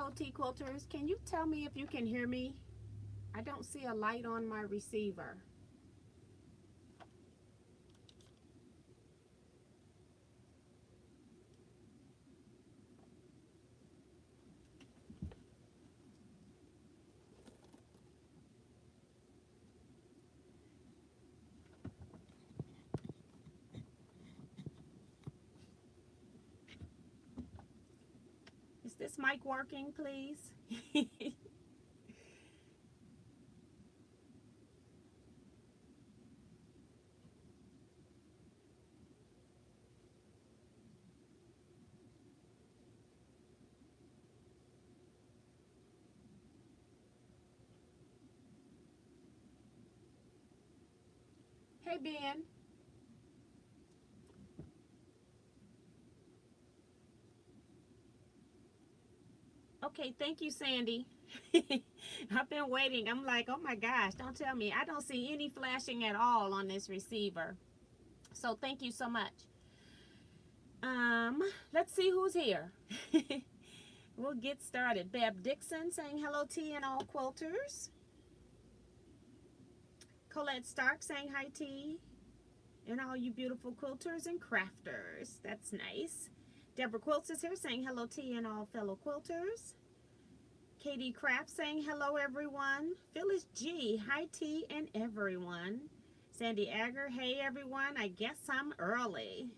Hello, Teaquilters. Can you tell me if you can hear me? I don't see a light on my receiver. Is this mic working, please? Hey, Ben. Okay, thank you, Sandy. I've been waiting. I'm like, oh my gosh, don't tell me. I don't see any flashing at all on this receiver. So thank you so much. Um, let's see who's here. We'll get started. Beb Dixon saying hello, T and all quilters. Colette Stark saying hi, T and all you beautiful quilters and crafters. That's nice. Deborah Quilts is here saying hello, T and all fellow quilters. Katie Craft saying hello, everyone. Phyllis G, hi, T and everyone. Sandy Agger, hey, everyone. I guess I'm early.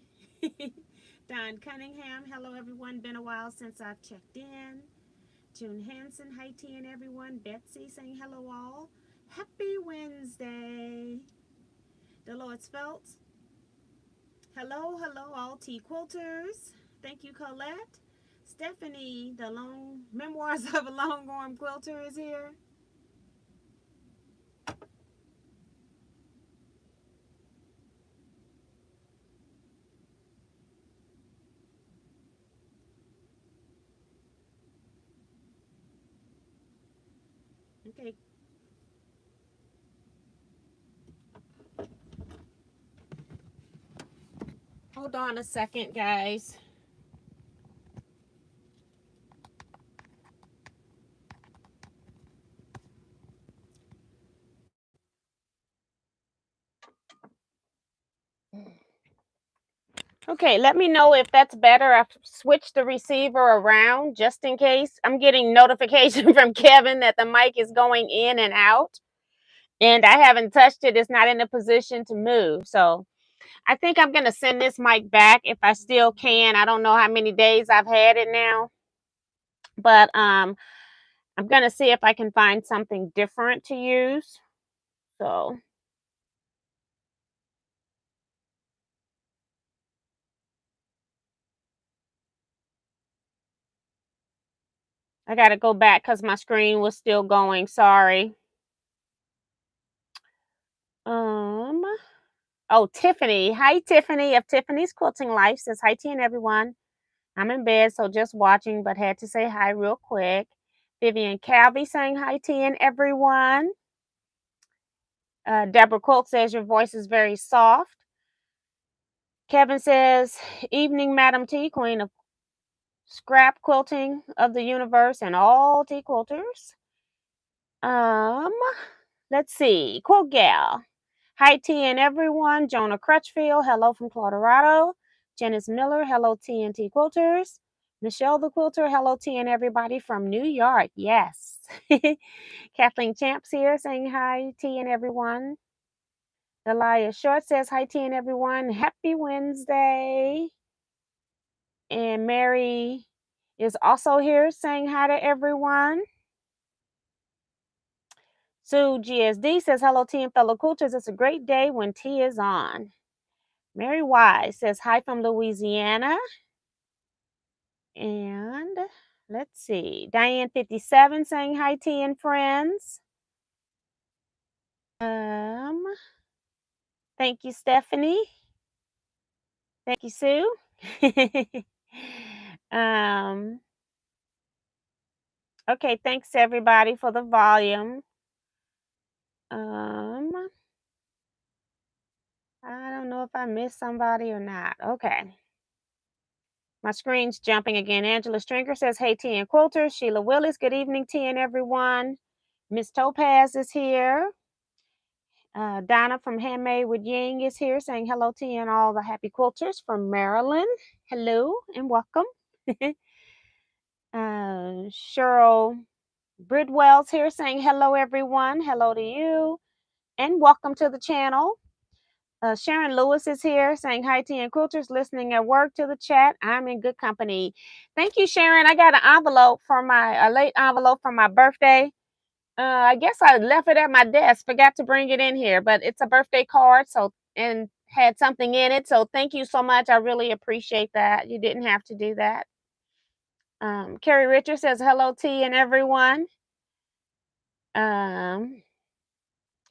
Don Cunningham, hello, everyone. Been a while since I've checked in. June Hanson, hi, T and everyone. Betsy saying hello, all. Happy Wednesday. Dolores Phelps, hello, hello, all Teaquilters. Thank you, Colette. Stephanie, the long memoirs of a longarm quilter is here. Okay. Hold on a second, guys. Okay, let me know if that's better. I've switched the receiver around just in case. I'm getting notification from Kevin that the mic is going in and out, and I haven't touched it. It's not in a position to move. So I think I'm going to send this mic back if I still can. I don't know how many days I've had it now, but I'm going to see if I can find something different to use. So I got to go back because my screen was still going. Sorry. Oh, Tiffany. Hi, Tiffany of Tiffany's Quilting Life says hi, T and everyone. I'm in bed, so just watching, but had to say hi real quick. Vivian Calvi saying hi, T and everyone. Deborah Quilt says your voice is very soft. Kevin says, evening, Madam T, queen of scrap quilting of the universe and all T quilters. Let's see. Quilt Gal. Hi, T and everyone. Jonah Crutchfield, hello from Colorado. Janice Miller, hello, T and T Quilters. Michelle the Quilter, hello, T and everybody from New York. Yes. Kathleen Champs here saying hi, T and everyone. Elias Short says hi, T and everyone. Happy Wednesday. And Mary is also here saying hi to everyone. Sue GSD says hello, T and fellow quilters. It's a great day when T is on. Mary Wise says hi from Louisiana. And let's see. Diane 57 saying hi, T and friends. Thank you, Stephanie. Thank you, Sue. Okay, thanks everybody for the volume. I don't know if I missed somebody or not. Okay. My screen's jumping again. Angela Stringer says, hey, T and Quilters. Sheila Willis, good evening, T and everyone. Miss Topaz is here. Donna from Handmade with Ying is here saying hello to you and all the happy quilters from Maryland. Hello and welcome. Cheryl Bridwell's here saying hello, everyone. Hello to you and welcome to the channel. Sharon Lewis is here saying hi, T and Quilters, listening at work to the chat. I'm in good company. Thank you, Sharon. I got an envelope for a late envelope for my birthday. I guess I left it at my desk, forgot to bring it in here, but it's a birthday card, and had something in it. So thank you so much. I really appreciate that. You didn't have to do that. Carrie Richards says hello, T and everyone.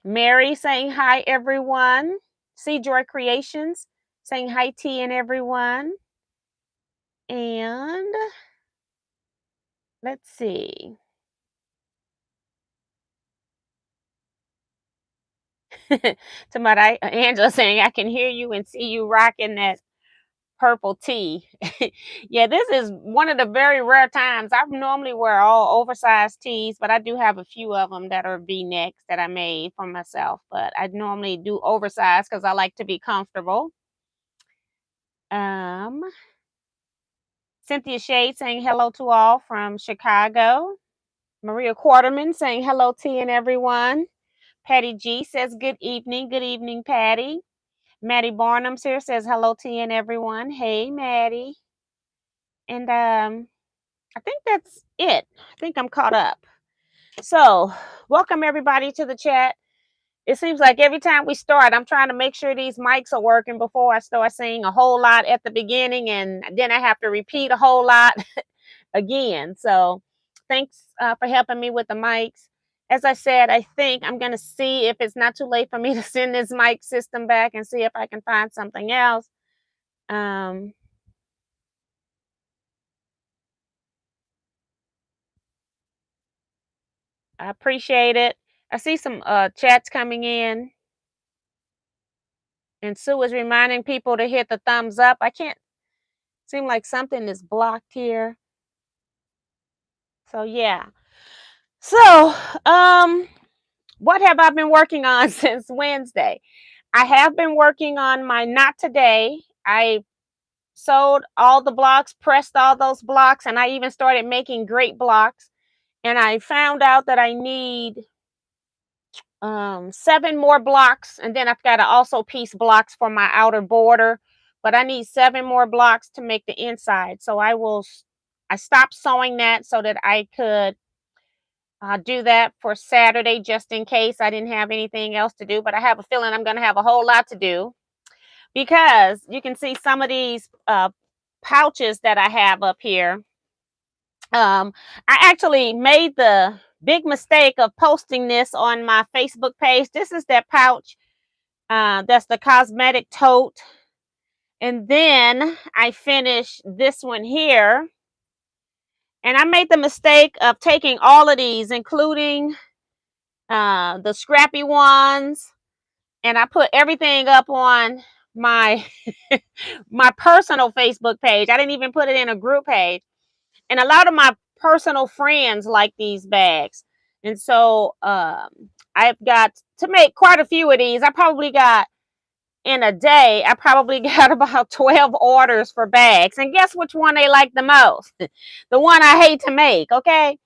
Mary saying hi, everyone. C Joy Creations saying hi, T and everyone. And let's see. Angela saying I can hear you and see you rocking that purple tee. Yeah, this is one of the very rare times. I normally wear all oversized tees, but I do have a few of them that are V-necks that I made for myself. But I normally do oversized because I like to be comfortable. Cynthia Shade saying hello to all from Chicago. Maria Quarterman saying hello, T and everyone. Patty G says good evening. Good evening, Patty. Maddie Barnum's here says hello, T and everyone. Hey, Maddie. And I think that's it. I think I'm caught up. So welcome everybody to the chat. It seems like every time we start, I'm trying to make sure these mics are working before I start saying a whole lot at the beginning, and then I have to repeat a whole lot again. So thanks for helping me with the mics. As I said, I think I'm going to see if it's not too late for me to send this mic system back and see if I can find something else. I appreciate it. I see some chats coming in. And Sue is reminding people to hit the thumbs up. I can't seem like something is blocked here. So yeah. So what have I been working on since Wednesday? I have been working on my Not Today. I sewed all the blocks, pressed all those blocks, and I even started making great blocks. And I found out that I need 7 more blocks, and then I've got to also piece blocks for my outer border, but I need 7 more blocks to make the inside. So I stopped sewing that so that I could do that for Saturday, just in case I didn't have anything else to do. But I have a feeling I'm going to have a whole lot to do, because you can see some of these pouches that I have up here. I actually made the big mistake of posting this on my Facebook page. This is that pouch. That's the cosmetic tote. And then I finished this one here. And I made the mistake of taking all of these, including the scrappy ones. And I put everything up on my my personal Facebook page. I didn't even put it in a group page. And a lot of my personal friends like these bags. And so I've got to make quite a few of these. I probably got, in a day, I probably got about 12 orders for bags. And guess which one they like the most? The one I hate to make, okay?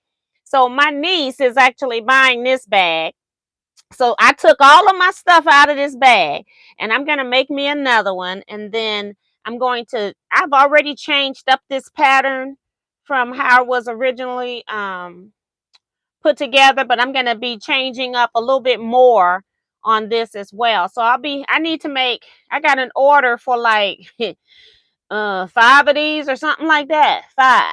So my niece is actually buying this bag. So I took all of my stuff out of this bag, and I'm going to make me another one. And then I've already changed up this pattern from how it was originally put together, but I'm going to be changing up a little bit more on this as well. So I got an order for like 5 of these or something like that. 5.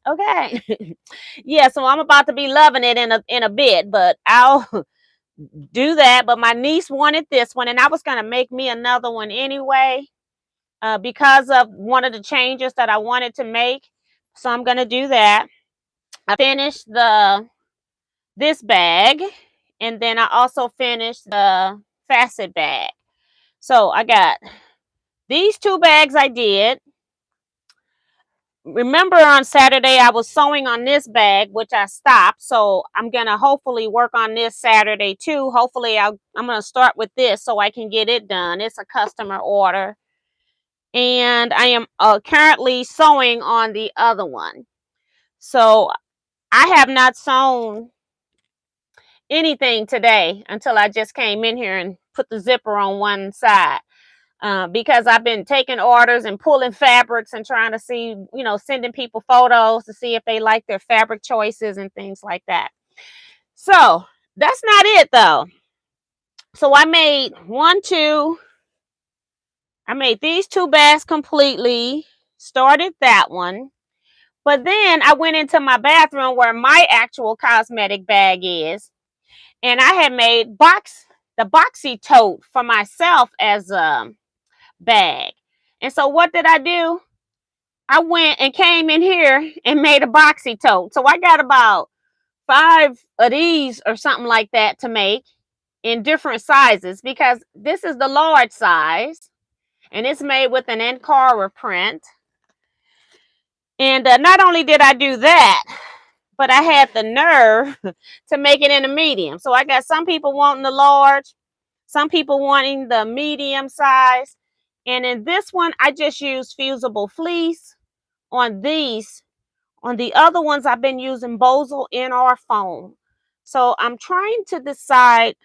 Okay. Yeah, so I'm about to be loving it in a bit, but I'll do that. But my niece wanted this one, and I was going to make me another one anyway, because of one of the changes that I wanted to make. So I'm going to do that. I finished this bag, and then I also finished the facet bag. So I got these 2 bags I did. remember on Saturday I was sewing on this bag, which I stopped. So I'm going to hopefully work on this Saturday too. Hopefully I'm going to start with this so I can get it done. It's a customer order. And I am currently sewing on the other one. So I have not sewn anything today until I just came in here and put the zipper on one side. Because I've been taking orders and pulling fabrics and trying to see, sending people photos to see if they like their fabric choices and things like that. So that's not it though. So I made these two bags completely, started that one. But then I went into my bathroom where my actual cosmetic bag is. And I had made the boxy tote for myself as a bag. And so what did I do? I went and came in here and made a boxy tote. So I got about 5 of these or something like that to make in different sizes, because this is the large size and it's made with an Ankara print. And not only did I do that, but I had the nerve to make it in a medium. So I got some people wanting the large, some people wanting the medium size. And in this one, I just used fusible fleece. On these, on the other ones, I've been using Bosal NR foam. So I'm trying to decide,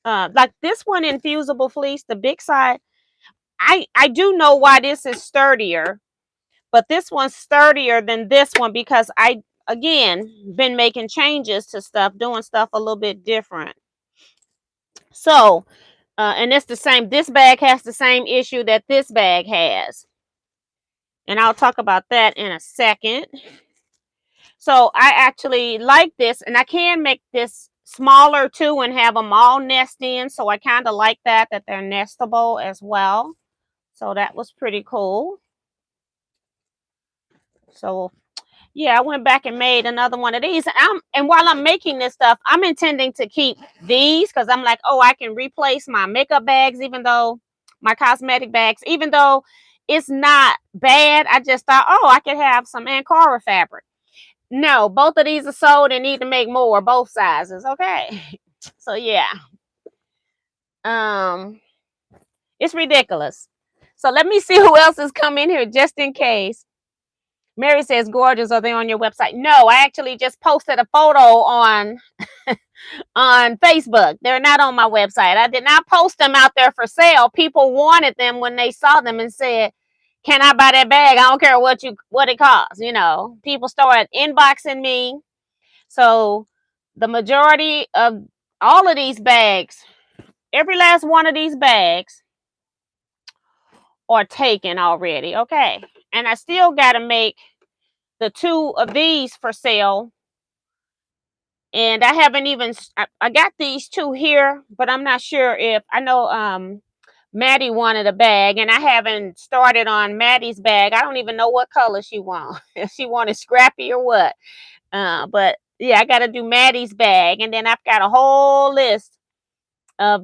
like this one in fusible fleece, the big side, I do know why this is sturdier, but this one's sturdier than this one because I, again, been making changes to stuff, doing stuff a little bit different. So, and it's the same, this bag has the same issue that this bag has. And I'll talk about that in a second. So I actually like this, and I can make this smaller too and have them all nest in. So I kind of like that they're nestable as well. So that was pretty cool. So yeah, I went back and made another one of these. And while I'm making this stuff, I'm intending to keep these because I'm like, oh, I can replace my makeup bags, even though my cosmetic bags, even though it's not bad. I just thought, oh, I could have some Ankara fabric. No, both of these are sold and need to make more, both sizes. Okay. So yeah. It's ridiculous. So let me see who else has come in here just in case. Mary says, gorgeous. Are they on your website? No, I actually just posted a photo on on Facebook. They're not on my website. I did not post them out there for sale. People wanted them when they saw them and said, can I buy that bag? I don't care what it costs. People started inboxing me. So the majority of all of these bags, every last one of these bags are taken already. Okay. And I still got to make the 2 of these for sale. And I haven't even, I got these 2 here, but I'm not sure if, I know Maddie wanted a bag, and I haven't started on Maddie's bag. I don't even know what color she wants. If she wanted scrappy or what. But yeah, I got to do Maddie's bag, and then I've got a whole list of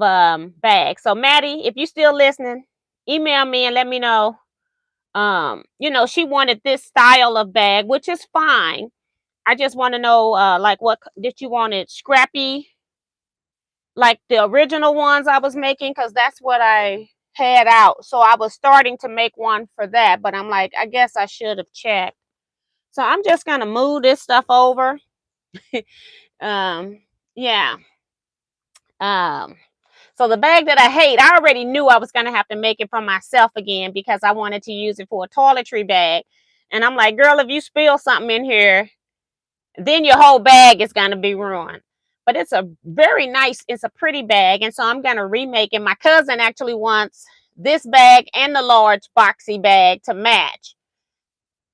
bags. So Maddie, if you're still listening, email me and let me know. She wanted this style of bag, which is fine. I just want to know, like, what did you want it scrappy, like the original ones I was making, because that's what I had out. So I was starting to make one for that, but I'm like, I guess I should have checked. So I'm just gonna move this stuff over. Yeah. So the bag that I hate, I already knew I was gonna have to make it for myself again because I wanted to use it for a toiletry bag. And I'm like, girl, if you spill something in here, then your whole bag is gonna be ruined. But it's a very nice, it's a pretty bag, and so I'm gonna remake it. My cousin actually wants this bag and the large boxy bag to match.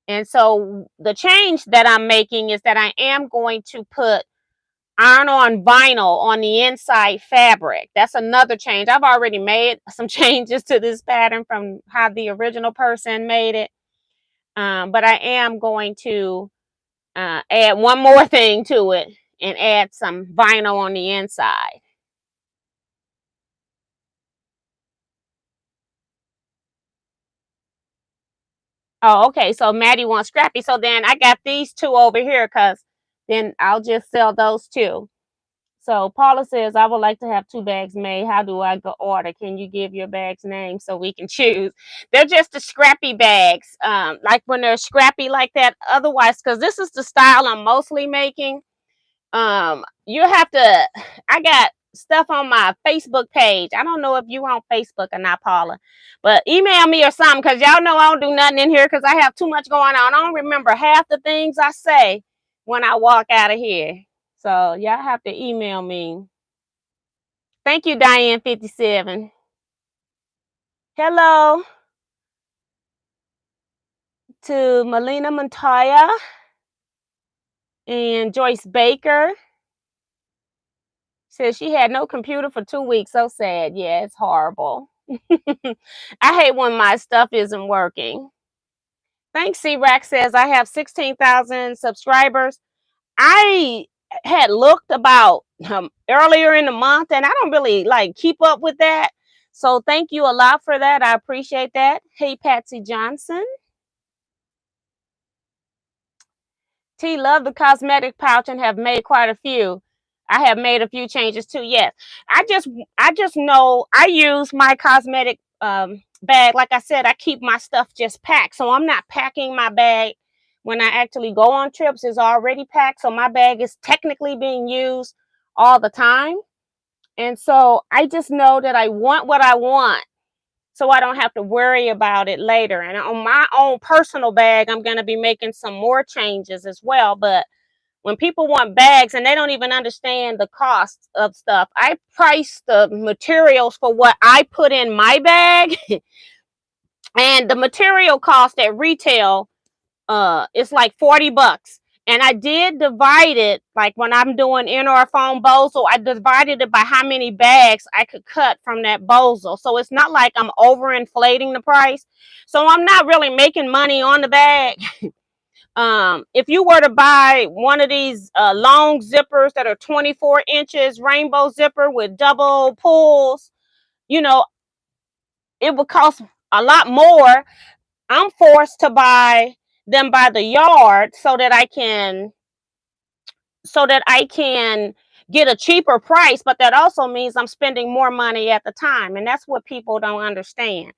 And so the change that I'm making is that I am going to put iron-on vinyl on the inside fabric. That's another change. I've already made some changes to this pattern from how the original person made it. But I am going to add one more thing to it and add some vinyl on the inside. Oh, okay. So Maddie wants scrappy. So then I got these two over here because then I'll just sell those two. So Paula says, I would like to have 2 bags made. How do I go order? Can you give your bag's name so we can choose? They're just the scrappy bags. Like when they're scrappy like that. Otherwise, because this is the style I'm mostly making. You have to, I got stuff on my Facebook page. I don't know if you on Facebook or not, Paula, but email me or something, because y'all know I don't do nothing in here because I have too much going on. I don't remember half the things I say when I walk out of here. So y'all have to email me. Thank you, Diane57. Hello to Melina Montoya and Joyce Baker. Says she had no computer for 2 weeks. So sad. Yeah, it's horrible. I hate when my stuff isn't working. Thanks, C-Rack says I have 16,000 subscribers. I had looked about earlier in the month, and I don't really like keep up with that. So thank you a lot for that. I appreciate that. Hey, Patsy Johnson. T, love the cosmetic pouch and have made quite a few. I have made a few changes too. Yes, I just know I use my cosmetic bag. Like I said, I keep my stuff just packed, so I'm not packing my bag when I actually go on trips. It's already packed, so my bag is technically being used all the time. And so I just know that I want what I want, so I don't have to worry about it later. And on my own personal bag, I'm going to be making some more changes as well. But when people want bags and they don't even understand the cost of stuff, I price the materials for what I put in my bag. And the material cost at retail it's like $40. And I did divide it, like when I'm doing inner foam bozo, I divided it by how many bags I could cut from that bozo. So it's not like I'm overinflating the price. So I'm not really making money on the bag. If you were to buy one of these long zippers that are 24 inches, rainbow zipper with double pulls, you know, it would cost a lot more. I'm forced to buy them by the yard so that I can get a cheaper price, but that also means I'm spending more money at the time, and that's what people don't understand.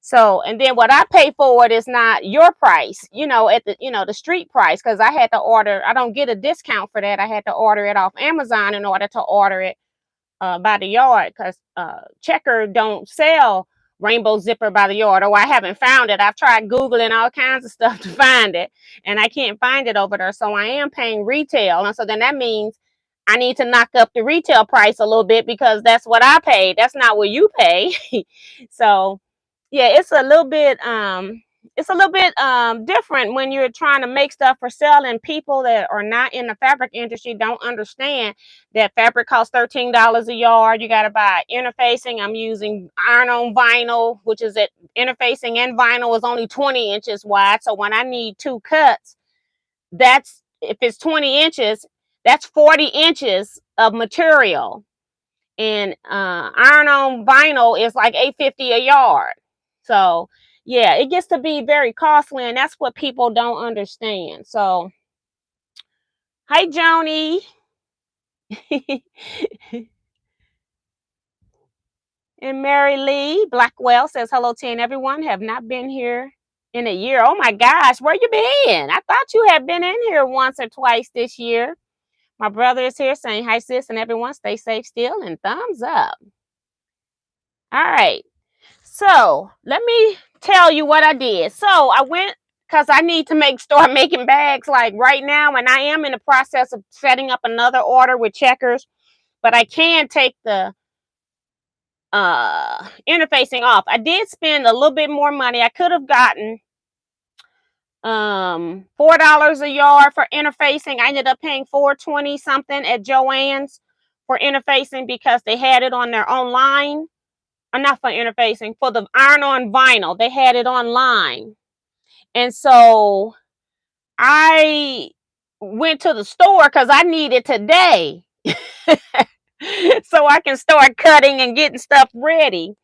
So, and then what I pay for it is not your price, at the street price, because I had to order. I don't get a discount for that. I had to order it off Amazon in order to order it by the yard, because Checker don't sell rainbow zipper by the yard, or I haven't found it. I've tried Googling all kinds of stuff to find it, and I can't find it over there. So I am paying retail, and so then that means I need to knock up the retail price a little bit, because that's what I paid. That's not what you pay. So yeah, it's a little bit different when you're trying to make stuff for sale, and people that are not in the fabric industry don't understand that fabric costs $13 a yard. You got to buy interfacing. I'm using iron-on vinyl, which is at interfacing and vinyl is only 20 inches wide. So when I need 2 cuts, if it's 20 inches, that's 40 inches of material. And iron-on vinyl is like $8.50 a yard. So yeah, it gets to be very costly, and that's what people don't understand. So hi, Joni. And Mary Lee Blackwell says hello to everyone. Have not been here in a year. Oh my gosh, where you been? I thought you had been in here once or twice this year. My brother is here saying hi, sis, and everyone stay safe still, and thumbs up. All right. So let me tell you what I did. So I went, because I need to start making bags like right now, and I am in the process of setting up another order with Checkers, but I can take the interfacing off. I did spend a little bit more money. I could have gotten $4 a yard for interfacing. I ended up paying $4.20 something at Joann's for interfacing, because they had it on their online. Not for interfacing, for the iron-on vinyl. They had it online. And so I went to the store because I need it today. So I can start cutting and getting stuff ready.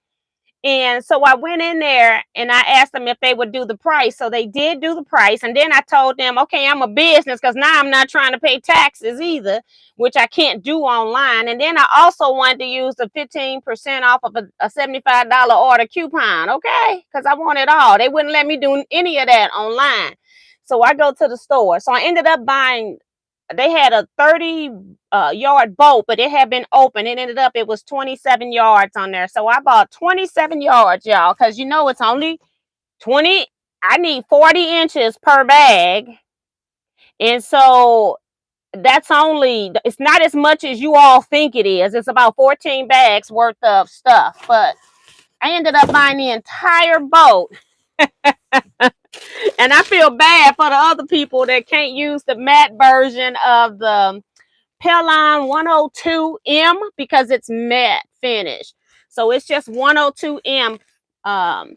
And so I went in there and I asked them if they would do the price. So they did do the price. And then I told them, okay, I'm a business, because now I'm not trying to pay taxes either, which I can't do online. And then I also wanted to use the 15% off of a $75 order coupon, okay? Because I want it all. They wouldn't let me do any of that online. So I go to the store. So I ended up buying, they had a 30 yard bolt, but it had been open. It ended up, it was 27 yards on there. So I bought 27 yards, y'all, because you know it's only 20. I need 40 inches per bag. And so that's only, it's not as much as you all think it is. It's about 14 bags worth of stuff. But I ended up buying the entire boat. And I feel bad for the other people that can't use the matte version of the Pelon 102M because it's matte finish. So it's just 102M iron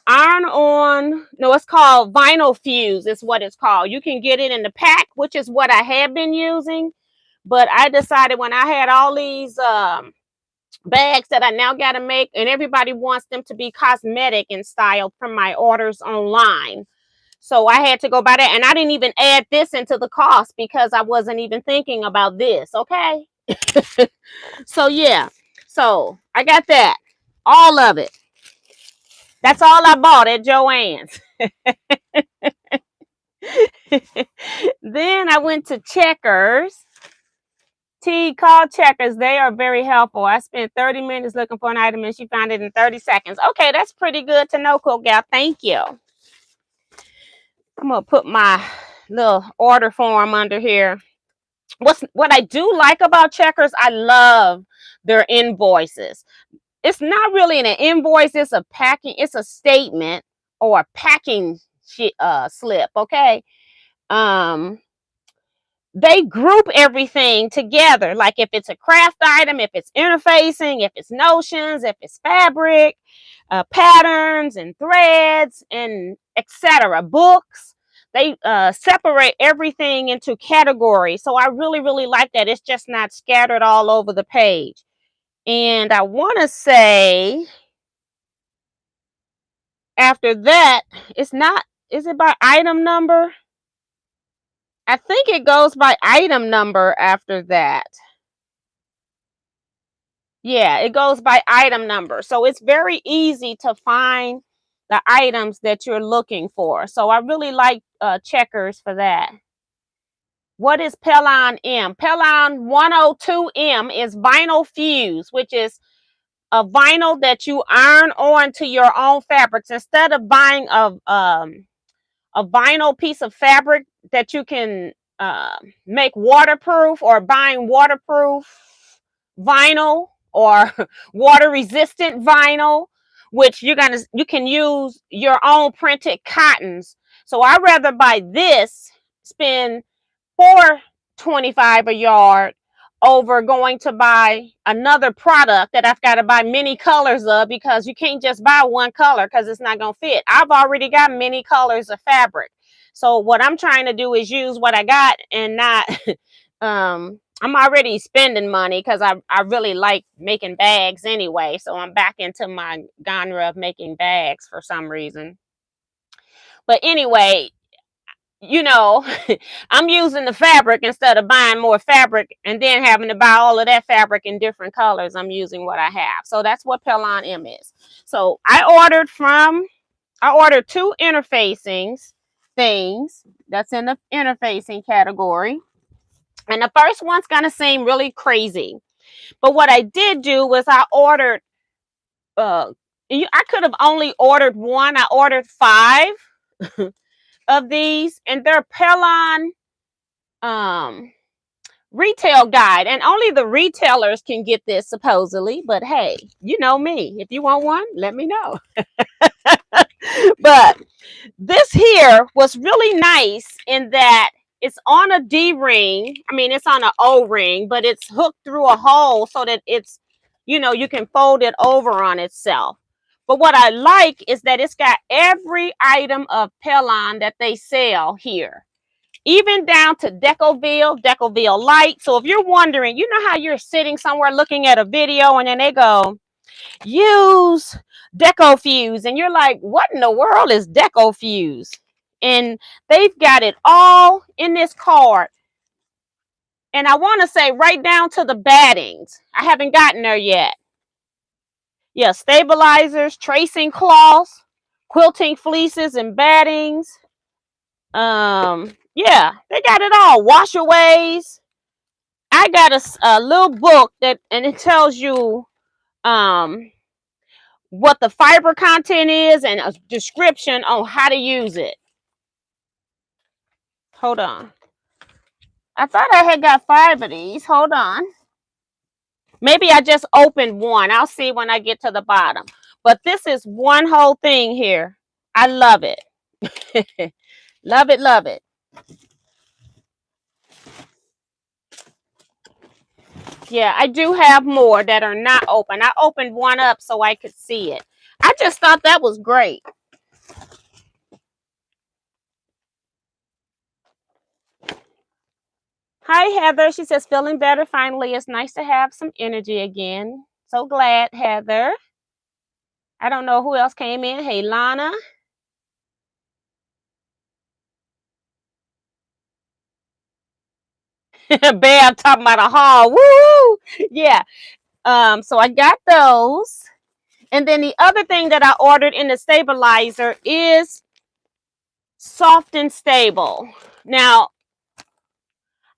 on, no, it's called vinyl fuse is what it's called. You can get it in the pack, which is what I have been using. But I decided when I had all these bags that I now got to make, and everybody wants them to be cosmetic in style from my orders online. So I had to go by that. And I didn't even add this into the cost because I wasn't even thinking about this. Okay. So yeah. So I got that. All of it. That's all I bought at Joann's. Then I went to Checkers. Call Checkers. They are very helpful. I spent 30 minutes looking for an item and she found it in 30 seconds. Okay, that's pretty good to know, Cool Gal. Thank you. I'm going to put my little order form under here. What I do like about Checkers, I love their invoices. It's not really an invoice, it's a packing, it's a statement or a packing slip, okay? They group everything together, like if it's a craft item, if it's interfacing, if it's notions, if it's fabric, patterns and threads and etc. Books, they separate everything into categories. So I really, really like that. It's just not scattered all over the page. And I want to say after that, it's not, is it by item number? I think it goes by item number after that. Yeah, it goes by item number. So it's very easy to find the items that you're looking for. So I really like Checkers for that. What is Pelon M? Pelon 102M is vinyl fuse, which is a vinyl that you iron on to your own fabrics. Instead of buying a vinyl piece of fabric that you can make waterproof, or buying waterproof vinyl or water resistant vinyl, which you can use your own printed cottons. So I'd rather buy this, spend $4.25 a yard, over going to buy another product that I've got to buy many colors of, because you can't just buy one color because it's not going to fit. I've already got many colors of fabric. So what I'm trying to do is use what I got and not, I'm already spending money because I really like making bags anyway. So I'm back into my genre of making bags for some reason. But anyway, you know, I'm using the fabric instead of buying more fabric and then having to buy all of that fabric in different colors. I'm using what I have. So that's what Pelon M is. So I ordered 2 interfacings things that's in the interfacing category. And the first one's going to seem really crazy. But what I did do was I ordered, I could have only ordered one. I ordered 5 of these, and they're Pelon retail guide, and only the retailers can get this supposedly. But hey, you know me, if you want one, let me know. But this here was really nice in that it's on a D-ring. I mean, it's on an O-ring, but it's hooked through a hole so that it's, you can fold it over on itself. But what I like is that it's got every item of Pelon that they sell here, even down to Decoville light. So if you're wondering, you know how you're sitting somewhere looking at a video and then they go, use Deco Fuse, and you're like, what in the world is Deco Fuse? And they've got it all in this card. And I want to say right down to the battings. I haven't gotten there yet. Yeah, stabilizers, tracing cloths, quilting fleeces and battings. Yeah, they got it all. Washaways. I got a little book that, and it tells you what the fiber content is and a description on how to use it. Hold on. I thought I had got 5 of these. Hold on. Maybe I just opened one. I'll see when I get to the bottom. But this is one whole thing here. I love it. Love it, love it. Yeah, I do have more that are not open. I opened one up so I could see it. I just thought that was great. Hi, Heather. She says, feeling better finally. It's nice to have some energy again. So glad, Heather. I don't know who else came in. Hey, Lana. Bam, talking about a haul. Woo! Yeah. So I got those. And then the other thing that I ordered in the stabilizer is soft and stable. Now,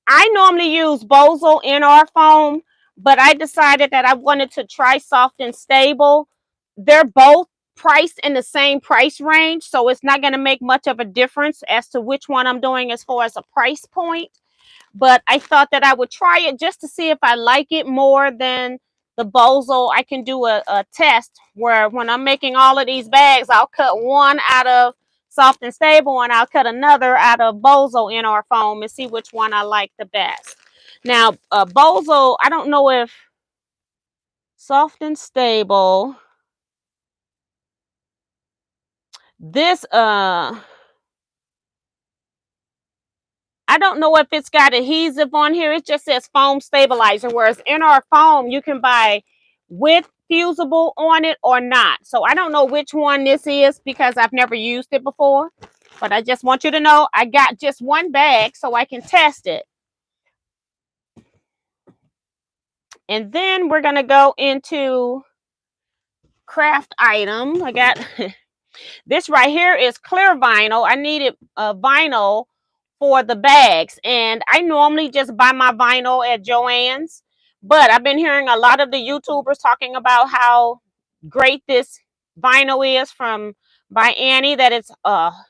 I normally use Bosal NR foam, but I decided that I wanted to try soft and stable. They're both priced in the same price range, so it's not going to make much of a difference as to which one I'm doing as far as a price point. But I thought that I would try it just to see if I like it more than the Bosal. I can do a test where when I'm making all of these bags, I'll cut one out of soft and stable and I'll cut another out of Bosal NR foam and see which one I like the best. Now, Bosal, I don't know if soft and stable, this I don't know if it's got adhesive on here. It just says foam stabilizer, whereas NR foam you can buy with fusible on it or not. So I don't know which one this is because I've never used it before. But I just want you to know I got just one bag so I can test it. And then we're going to go into craft item. I got this right here is clear vinyl. I needed vinyl for the bags, and I normally just buy my vinyl at Joann's, but I've been hearing a lot of the YouTubers talking about how great this vinyl is from by Annie, that it's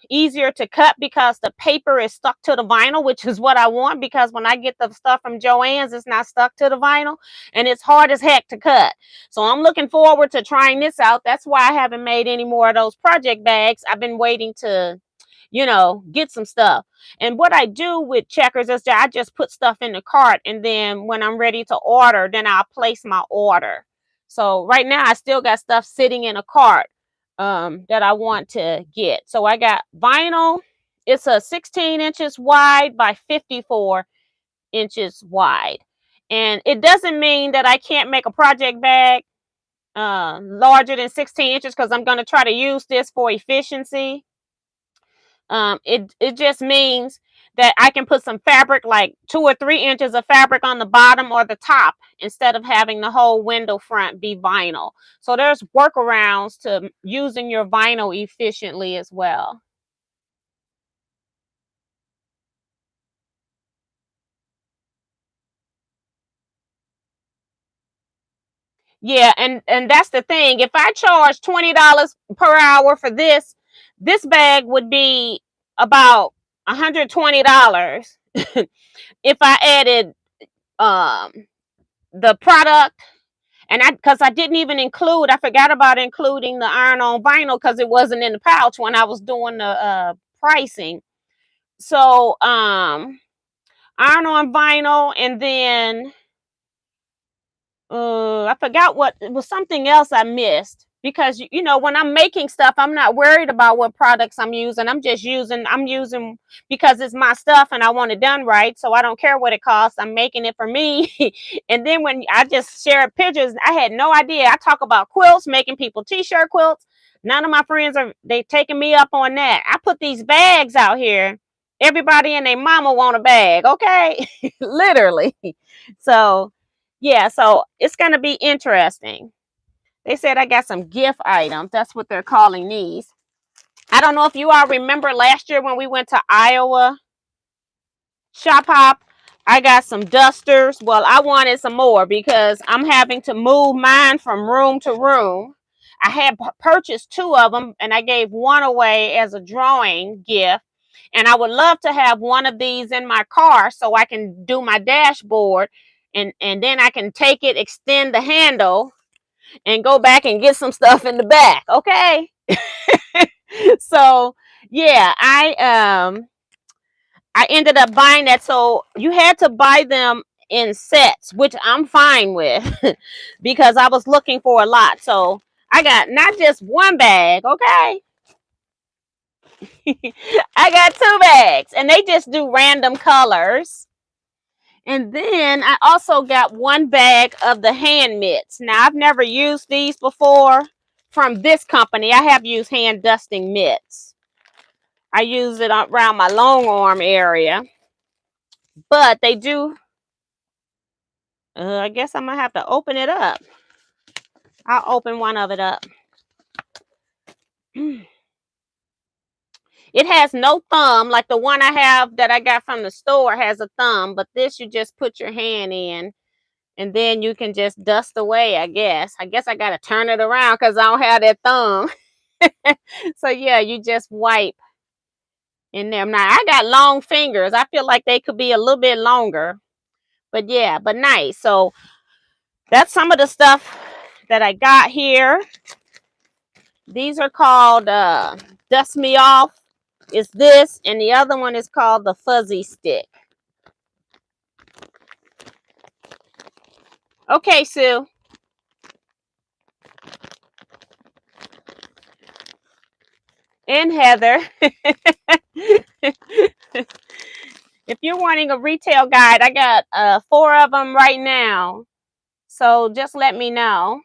easier to cut because the paper is stuck to the vinyl, which is what I want, because when I get the stuff from Joann's, it's not stuck to the vinyl and it's hard as heck to cut. So I'm looking forward to trying this out. That's why I haven't made any more of those project bags. I've been waiting to, you know, get some stuff. And what I do with Checkers is that I just put stuff in the cart, and then when I'm ready to order, then I'll place my order. So right now I still got stuff sitting in a cart that I want to get. So I got vinyl. It's a 16 inches wide by 54 inches wide. And it doesn't mean that I can't make a project bag larger than 16 inches because I'm going to try to use this for efficiency. It just means that I can put some fabric, like 2 or 3 inches of fabric on the bottom or the top, instead of having the whole window front be vinyl. So there's workarounds to using your vinyl efficiently as well. Yeah, and that's the thing. If I charge $20 per hour for this, this bag would be about $120 if I added um the product. And because I didn't even include, I forgot about including the iron-on vinyl because it wasn't in the pouch when I was doing the pricing. So iron-on vinyl, and then I forgot what, it was something else I missed. because you know, when I'm making stuff, I'm not worried about what products I'm using. I'm using because it's my stuff and I want it done right. So I don't care what it costs. I'm making it for me. And then when I just share pictures, I had no idea. I talk about quilts, making people t-shirt quilts. None of my friends they taking me up on that. I put these bags out here. Everybody and their mama want a bag, okay? Literally. So yeah, so it's gonna be interesting. They said I got some gift items. That's what they're calling these. I don't know if you all remember last year when we went to Iowa Shop Hop. I got some dusters. Well, I wanted some more because I'm having to move mine from room to room. I had purchased 2 of them and I gave one away as a drawing gift. And I would love to have one of these in my car so I can do my dashboard, and then I can take it, extend the handle, and go back and get some stuff in the back. Okay. So yeah, I ended up buying that. So you had to buy them in sets, which I'm fine with because I was looking for a lot. So I got not just one bag, okay? I got 2 bags and they just do random colors. And then I also got 1 bag of the hand mitts. Now, I've never used these before from this company. I have used hand dusting mitts. I use it around my long arm area. But they do, I guess I'm going to have to open it up. I'll open one of it up. It has no thumb like the one I have that I got from the store has a thumb. But this, you just put your hand in. And then you can just dust away, I guess. I guess I got to turn it around because I don't have that thumb. So, yeah, you just wipe in there. Now, I got long fingers. I feel like they could be a little bit longer. But, yeah, but nice. So, that's some of the stuff that I got here. These are called Dust Me Off. It's this. And the other one is called the Fuzzy Stick. Okay, Sue. And Heather. If you're wanting a retail guide, I got 4 of them right now. So just let me know.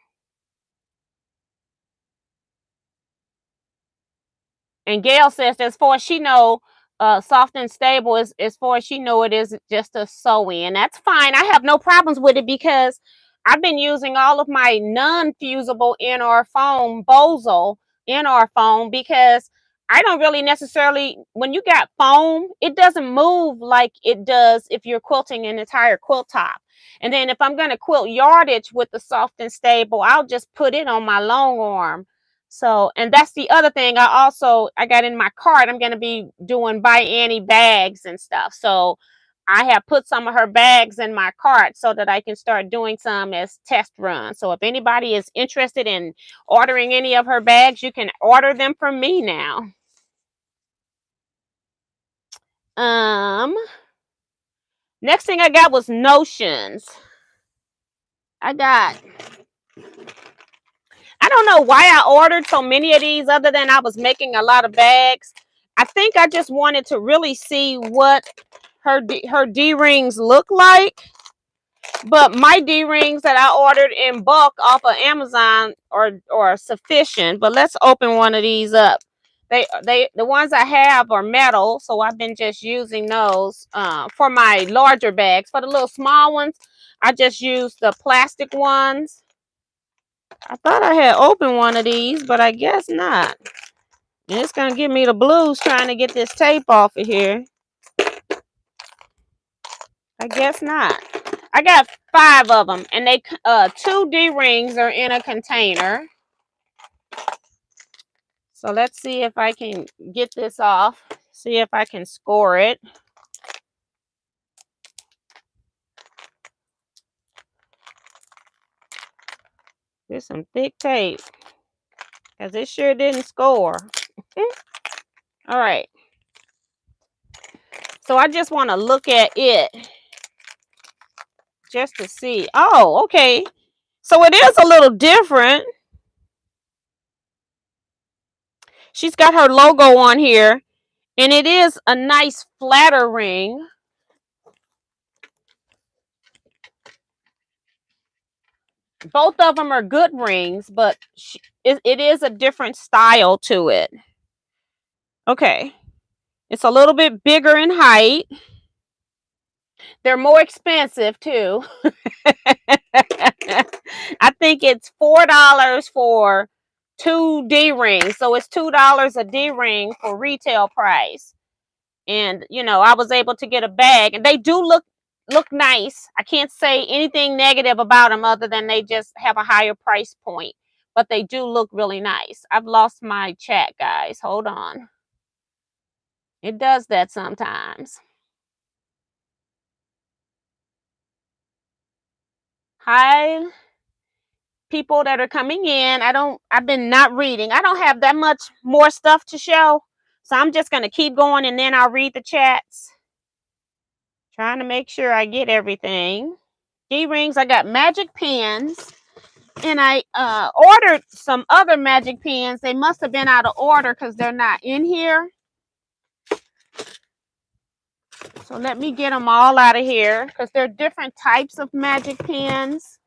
And Gail says, as far as she know, soft and stable is as far as she know it is just a sew-in. And that's fine. I have no problems with it because I've been using all of my non-fusible NR foam, Bozo NR foam, because I don't really necessarily, when you got foam, it doesn't move like it does if you're quilting an entire quilt top. And then if I'm going to quilt yardage with the soft and stable, I'll just put it on my long arm. So, and that's the other thing. I got in my cart, I'm going to be doing by Annie bags and stuff. So I have put some of her bags in my cart so that I can start doing some as test runs. So if anybody is interested in ordering any of her bags, you can order them from me now. Next thing I got was notions. I don't know why I ordered so many of these other than I was making a lot of bags. I think I just wanted to really see what her D-rings look like. But my D-rings that I ordered in bulk off of Amazon are sufficient. But let's open one of these up. The ones I have are metal, so I've been just using those for my larger bags. For the little small ones, I just use the plastic ones. I thought I had opened one of these, but I guess not. And it's going to give me the blues trying to get this tape off of here. I guess not. I got 5 of them, and they 2 D-rings are in a container. So let's see if I can get this off. See if I can score it. There's some thick tape because it sure didn't score. All right. So I just want to look at it just to see. Oh, okay. So it is a little different. She's got her logo on here, and it is a nice flatter ring. Both of them are good rings, but it is a different style to it. Okay. It's a little bit bigger in height. They're more expensive too. I think it's $4 for 2 D rings. So it's $2 a D ring for retail price. And you know, I was able to get a bag, and they do look nice. I can't say anything negative about them other than they just have a higher price point, but they do look really nice. I've lost my chat, guys. Hold on. It does that sometimes. Hi, people that are coming in. I've been not reading. I don't have that much more stuff to show. So I'm just going to keep going, and then I'll read the chats. Trying to make sure I get everything. D-rings, I got magic pens, and I ordered some other magic pens. They must have been out of order because they're not in here. So let me get them all out of here because they're different types of magic pens.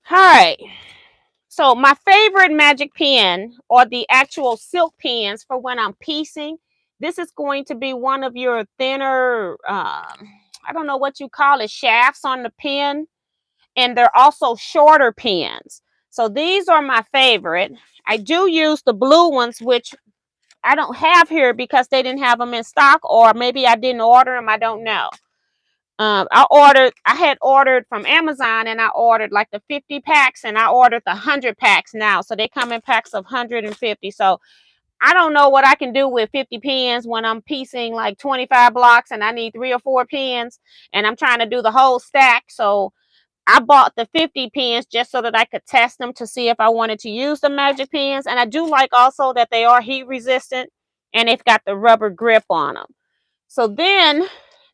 All right. So my favorite magic pen are the actual silk pens for when I'm piecing. This is going to be one of your thinner, I don't know what you call it, shafts on the pen. And they're also shorter pens. So these are my favorite. I do use the blue ones, which I don't have here because they didn't have them in stock, or maybe I didn't order them. I don't know. I had ordered from Amazon, and I ordered like the 50 packs, and I ordered the 100 packs now. So they come in packs of 150. So I don't know what I can do with 50 pens when I'm piecing like 25 blocks and I need 3 or 4 pens, and I'm trying to do the whole stack. So I bought the 50 pens just so that I could test them to see if I wanted to use the magic pens. And I do like also that they are heat resistant, and they've got the rubber grip on them. So then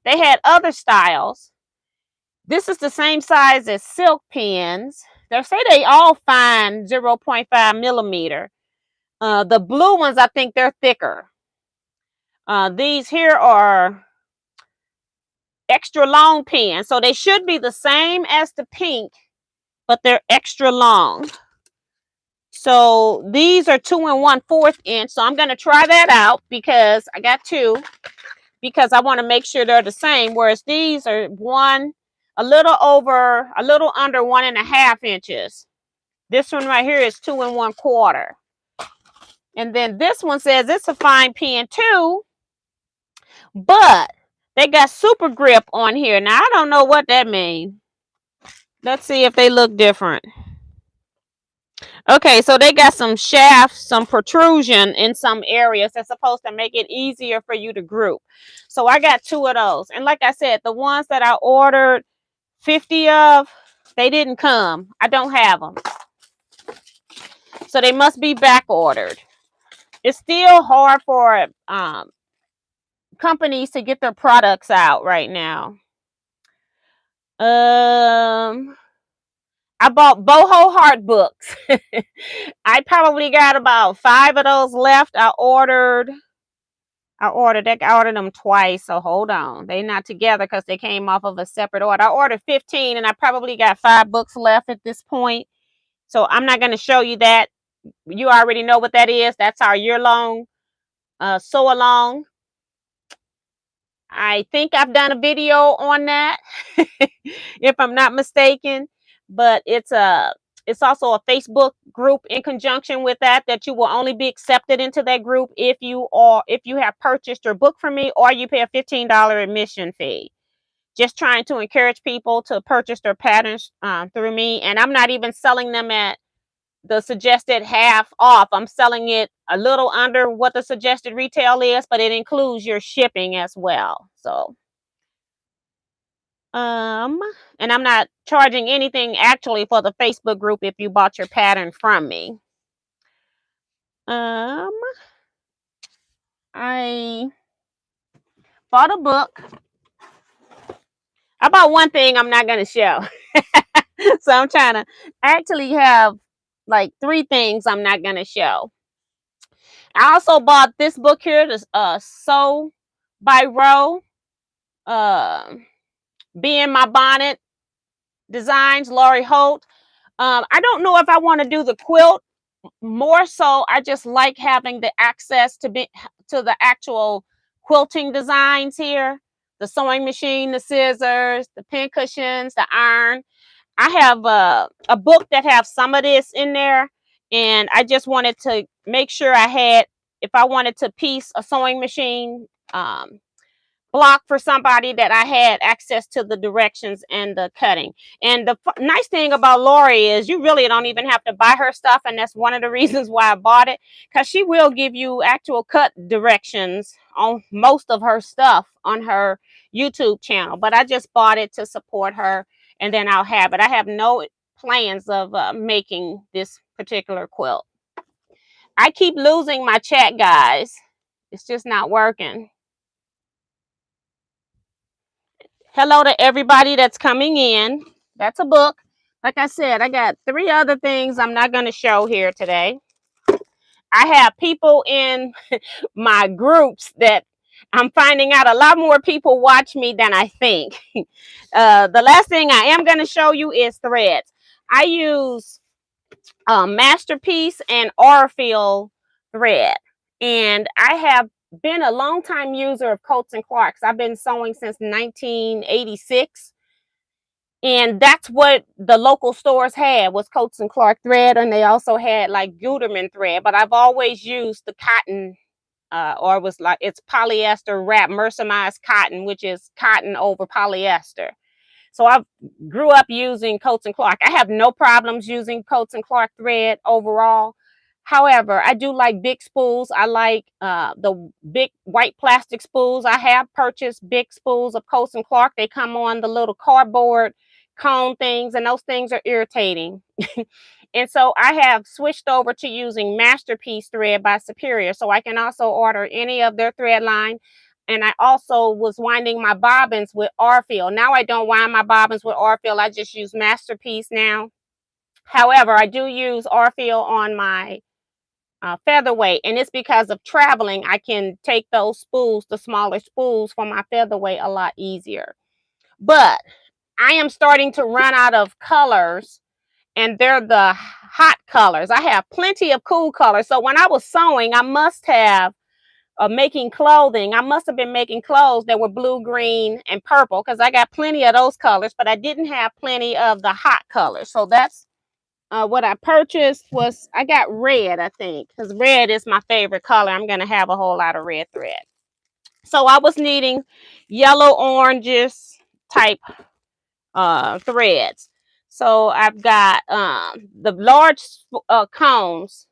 they had other styles. This is the same size as silk pens. They say they all fine 0.5 millimeter. The blue ones, I think they're thicker. These here are extra long pens. So they should be the same as the pink, but they're extra long. So these are 2 1/4 inch. So I'm going to try that out because I got 2, because I want to make sure they're the same. Whereas these are a little under 1.5 inches. This one right here is 2 1/4. And then this one says it's a fine pen too, but they got super grip on here. Now I don't know what that means. Let's see if they look different. Okay, so they got some shafts, some protrusion in some areas that's supposed to make it easier for you to group. So I got 2 of those. And like I said, the ones that I ordered 50 of, they didn't come. I don't have them. So they must be back ordered. It's still hard for companies to get their products out right now. I bought boho heart books. I probably got about 5 of those left. I ordered them twice. So hold on. They're not together because they came off of a separate order. I ordered 15, and I probably got 5 books left at this point. So I'm not going to show you that. You already know what that is. That's our year-long sew along. I think I've done a video on that, if I'm not mistaken. But it's also a Facebook group in conjunction with that you will only be accepted into that group if you have purchased your book from me, or you pay a $15 admission fee. Just trying to encourage people to purchase their patterns through me. And I'm not even selling them at the suggested half off. I'm selling it a little under what the suggested retail is, but it includes your shipping as well. So and I'm not charging anything actually for the Facebook group if you bought your pattern from me. I bought a book. I bought one thing I'm not going to show. So I'm trying to actually have like 3 things I'm not going to show. I also bought this book here, this Sew by Row, uh, Be in My Bonnet Designs, Lori Holt. I don't know if I want to do the quilt. More so, I just like having the access to the actual quilting designs here. The sewing machine, the scissors, the pin cushions, the iron. I have a book that has some of this in there, and I just wanted to make sure I had, if I wanted to piece a sewing machine block for somebody, that I had access to the directions and the cutting. And the nice thing about Lori is you really don't even have to buy her stuff, and that's one of the reasons why I bought it, because she will give you actual cut directions on most of her stuff on her YouTube channel. But I just bought it to support her, and then I'll have it. I have no plans of making this particular quilt. I keep losing my chat, guys. It's just not working. Hello to everybody that's coming in. That's a book. Like I said, I got 3 other things I'm not going to show here today. I have people in my groups that I'm finding out a lot more people watch me than I think. The last thing I am going to show you is threads. I use Masterpiece and Orfeel thread. And I have been a long time user of Coats and Clarks. I've been sewing since 1986. And that's what the local stores had, was Coats and Clark thread. And they also had like Gutermann thread. But I've always used the cotton, or it was like, it's polyester wrap, mercerized cotton, which is cotton over polyester. So I grew up using Coats and Clark. I have no problems using Coats and Clark thread overall. However, I do like big spools. I like the big white plastic spools. I have purchased big spools of Coats and Clark. They come on the little cardboard cone things, and those things are irritating. And so I have switched over to using Masterpiece thread by Superior. So I can also order any of their thread line. And I also was winding my bobbins with Orfeel. Now I don't wind my bobbins with Orfeel. I just use Masterpiece now. However, I do use Orfeel on my featherweight, and it's because of traveling. I can take those spools, the smaller spools, for my featherweight a lot easier. But I am starting to run out of colors, and they're the hot colors. I have plenty of cool colors. So when I was sewing, I must have making clothing. I must have been making clothes that were blue, green, and purple, because I got plenty of those colors, but I didn't have plenty of the hot colors. So that's what I purchased. Was I got red, I think, because red is my favorite color. I'm going to have a whole lot of red thread. So I was needing yellow, oranges type threads. So I've got the large cones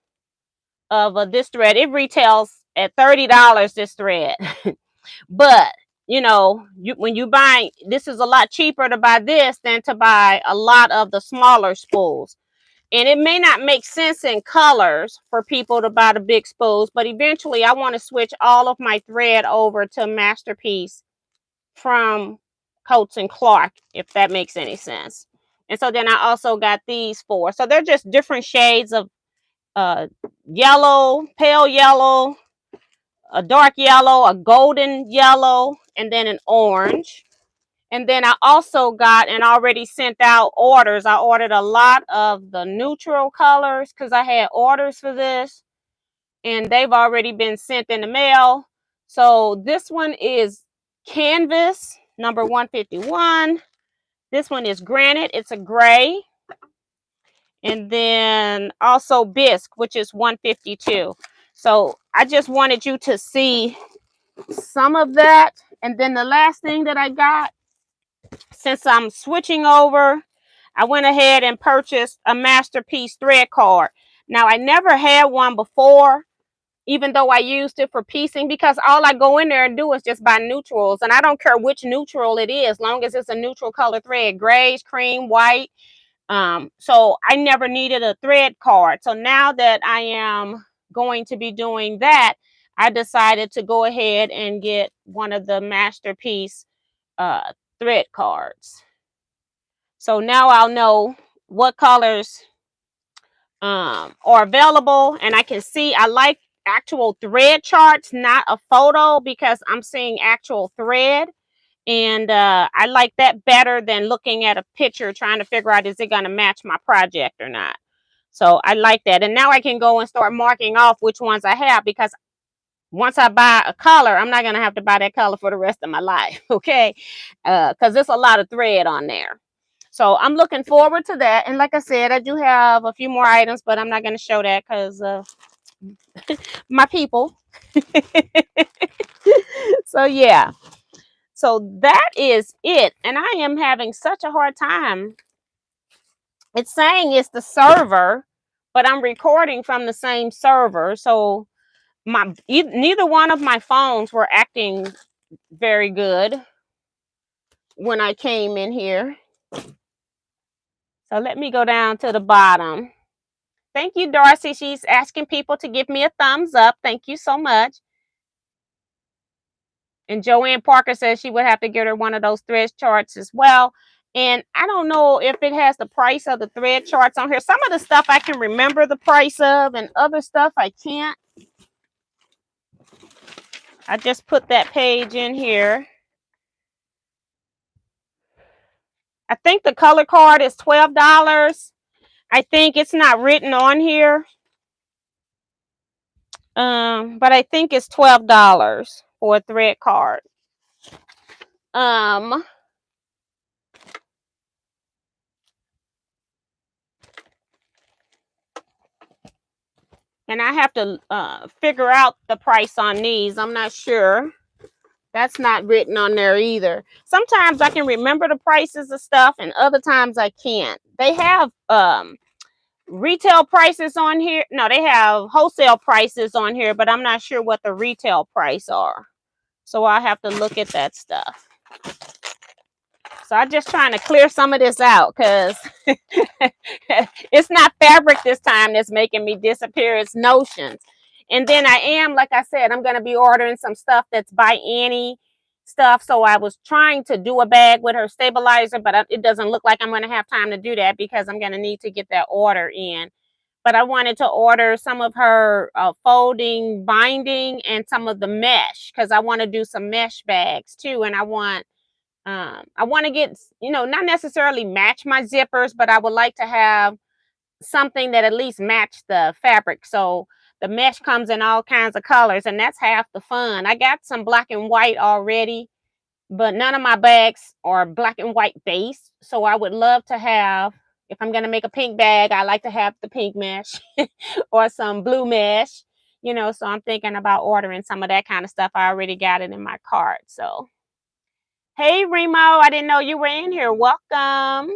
of this thread. It retails at $30, this thread. But you know, when you buy, this is a lot cheaper to buy this than to buy a lot of the smaller spools. And it may not make sense in colors for people to buy the big spools, but eventually I want to switch all of my thread over to Masterpiece from Coats and Clark, if that makes any sense. And so then I also got these 4. So they're just different shades of yellow, pale yellow, a dark yellow, a golden yellow, and then an orange. And then I also got and already sent out orders. I ordered a lot of the neutral colors because I had orders for this, and they've already been sent in the mail. So this one is Canvas number 151. This one is Granite. It's a gray. And then also Bisque, which is 152. So I just wanted you to see some of that. And then the last thing that I got, since I'm switching over, I went ahead and purchased a Masterpiece thread card. Now, I never had one before, even though I used it for piecing, because all I go in there and do is just buy neutrals. And I don't care which neutral it is, long as it's a neutral color thread, grays, cream, white. So I never needed a thread card. So now that I am going to be doing that, I decided to go ahead and get one of the Masterpiece thread cards. So now I'll know what colors are available, and I can see. I actual thread charts, not a photo, because I'm seeing actual thread. And I like that better than looking at a picture trying to figure out, is it going to match my project or not. So I like that. And now I can go and start marking off which ones I have, because once I buy a color, I'm not going to have to buy that color for the rest of my life. Okay. Because there's a lot of thread on there. So I'm looking forward to that. And like I said, I do have a few more items, but I'm not going to show that because my people. So yeah. So that is it. And I am having such a hard time. It's saying it's the server, but I'm recording from the same server. So neither one of my phones were acting very good when I came in here. So let me go down to the bottom. Thank you, Darcy. She's asking people to give me a thumbs up. Thank you so much. And Joanne Parker says she would have to get her one of those thread charts as well. And I don't know if it has the price of the thread charts on here. Some of the stuff I can remember the price of, and other stuff I can't. I just put that page in here. I think the color card is $12. I think it's not written on here. But I think it's $12 for a thread card. And I have to figure out the price on these. I'm not sure. That's not written on there either. Sometimes I can remember the prices of stuff, and other times I can't. They have retail prices on here. No, they have wholesale prices on here, but I'm not sure what the retail price are. So I'll have to look at that stuff. So I'm just trying to clear some of this out, because it's not fabric this time that's making me disappear. It's notions. And then I am, like I said, I'm going to be ordering some stuff that's by Annie stuff. So I was trying to do a bag with her stabilizer, but it doesn't look like I'm going to have time to do that, because I'm going to need to get that order in. But I wanted to order some of her folding binding and some of the mesh, because I want to do some mesh bags too. And I want to get, not necessarily match my zippers, but I would like to have something that at least match the fabric. So the mesh comes in all kinds of colors, and that's half the fun. I got some black and white already, but none of my bags are black and white base. So I would love to have, if I'm going to make a pink bag, I like to have the pink mesh or some blue mesh, so I'm thinking about ordering some of that kind of stuff. I already got it in my cart. So hey, Remo, I didn't know you were in here. Welcome.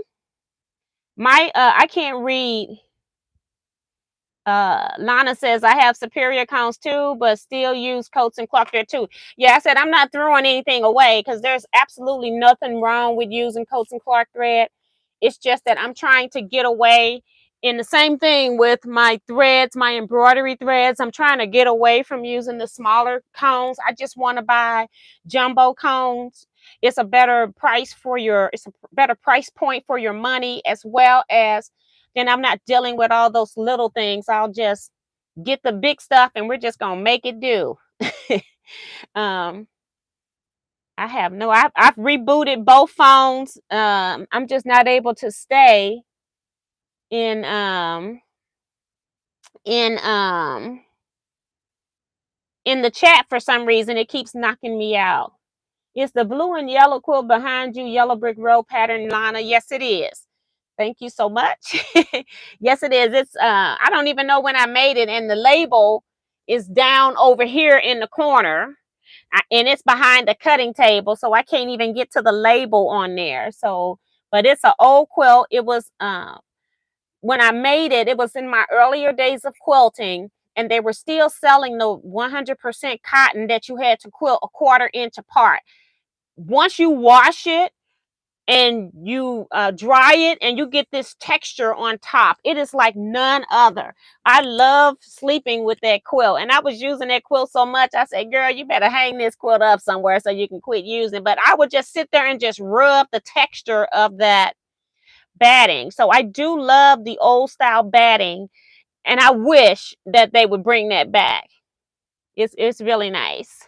I can't read. Lana says, I have superior cones too, but still use coats and cloth there too. Yeah, I said I'm not throwing anything away, because there's absolutely nothing wrong with using coats and Clark thread. It's just that I'm trying to get away. In the same thing with my threads, my embroidery threads, I'm trying to get away from using the smaller cones. I just want to buy jumbo cones. It's a better price it's a better price point for your money, as well as then I'm not dealing with all those little things. I'll just get the big stuff, and we're just going to make it do. I've rebooted both phones. I'm just not able to stay in the chat for some reason. It keeps knocking me out. Is the blue and yellow quilt behind you yellow brick road pattern, Lana? Yes, it is. Thank you so much. Yes, it is. It's I don't even know when I made it, and the label is down over here in the corner, and it's behind the cutting table, so I can't even get to the label on there. So, but it's an old quilt. It was when I made it, it was in my earlier days of quilting, and they were still selling the 100% cotton that you had to quilt a 1/4 inch apart. Once you wash it and you dry it, and you get this texture on top, it is like none other. I love sleeping with that quilt, and I was using that quilt so much, I said, girl, you better hang this quilt up somewhere so you can quit using it. But I would just sit there and just rub the texture of that batting. So I do love the old style batting, and I wish that they would bring that back. It's really nice.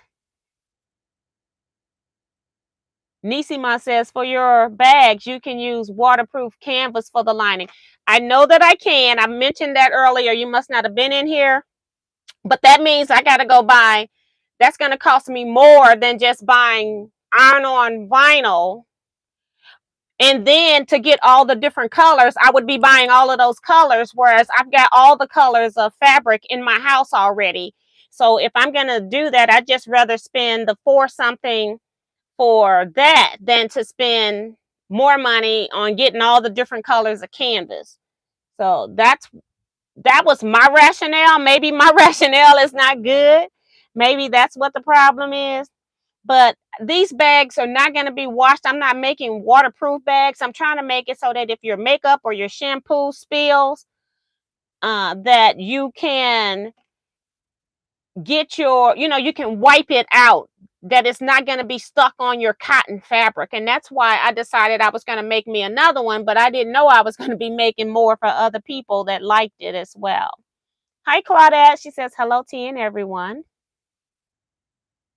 Nisima says, for your bags, you can use waterproof canvas for the lining. I know that I can. I mentioned that earlier. You must not have been in here. But that means I got to go buy. That's going to cost me more than just buying iron-on vinyl. And then to get all the different colors, I would be buying all of those colors, whereas I've got all the colors of fabric in my house already. So if I'm going to do that, I'd just rather spend the four something for that than to spend more money on getting all the different colors of canvas. So that was my rationale. Maybe my rationale is not good. Maybe that's what the problem is. But these bags are not going to be washed. I'm not making waterproof bags. I'm trying to make it so that if your makeup or your shampoo spills, that you can get your, you can wipe it out, that it's not going to be stuck on your cotton fabric. And that's why I decided I was going to make me another one, but I didn't know I was going to be making more for other people that liked it as well. Hi, Claudette. She says, hello, T and everyone.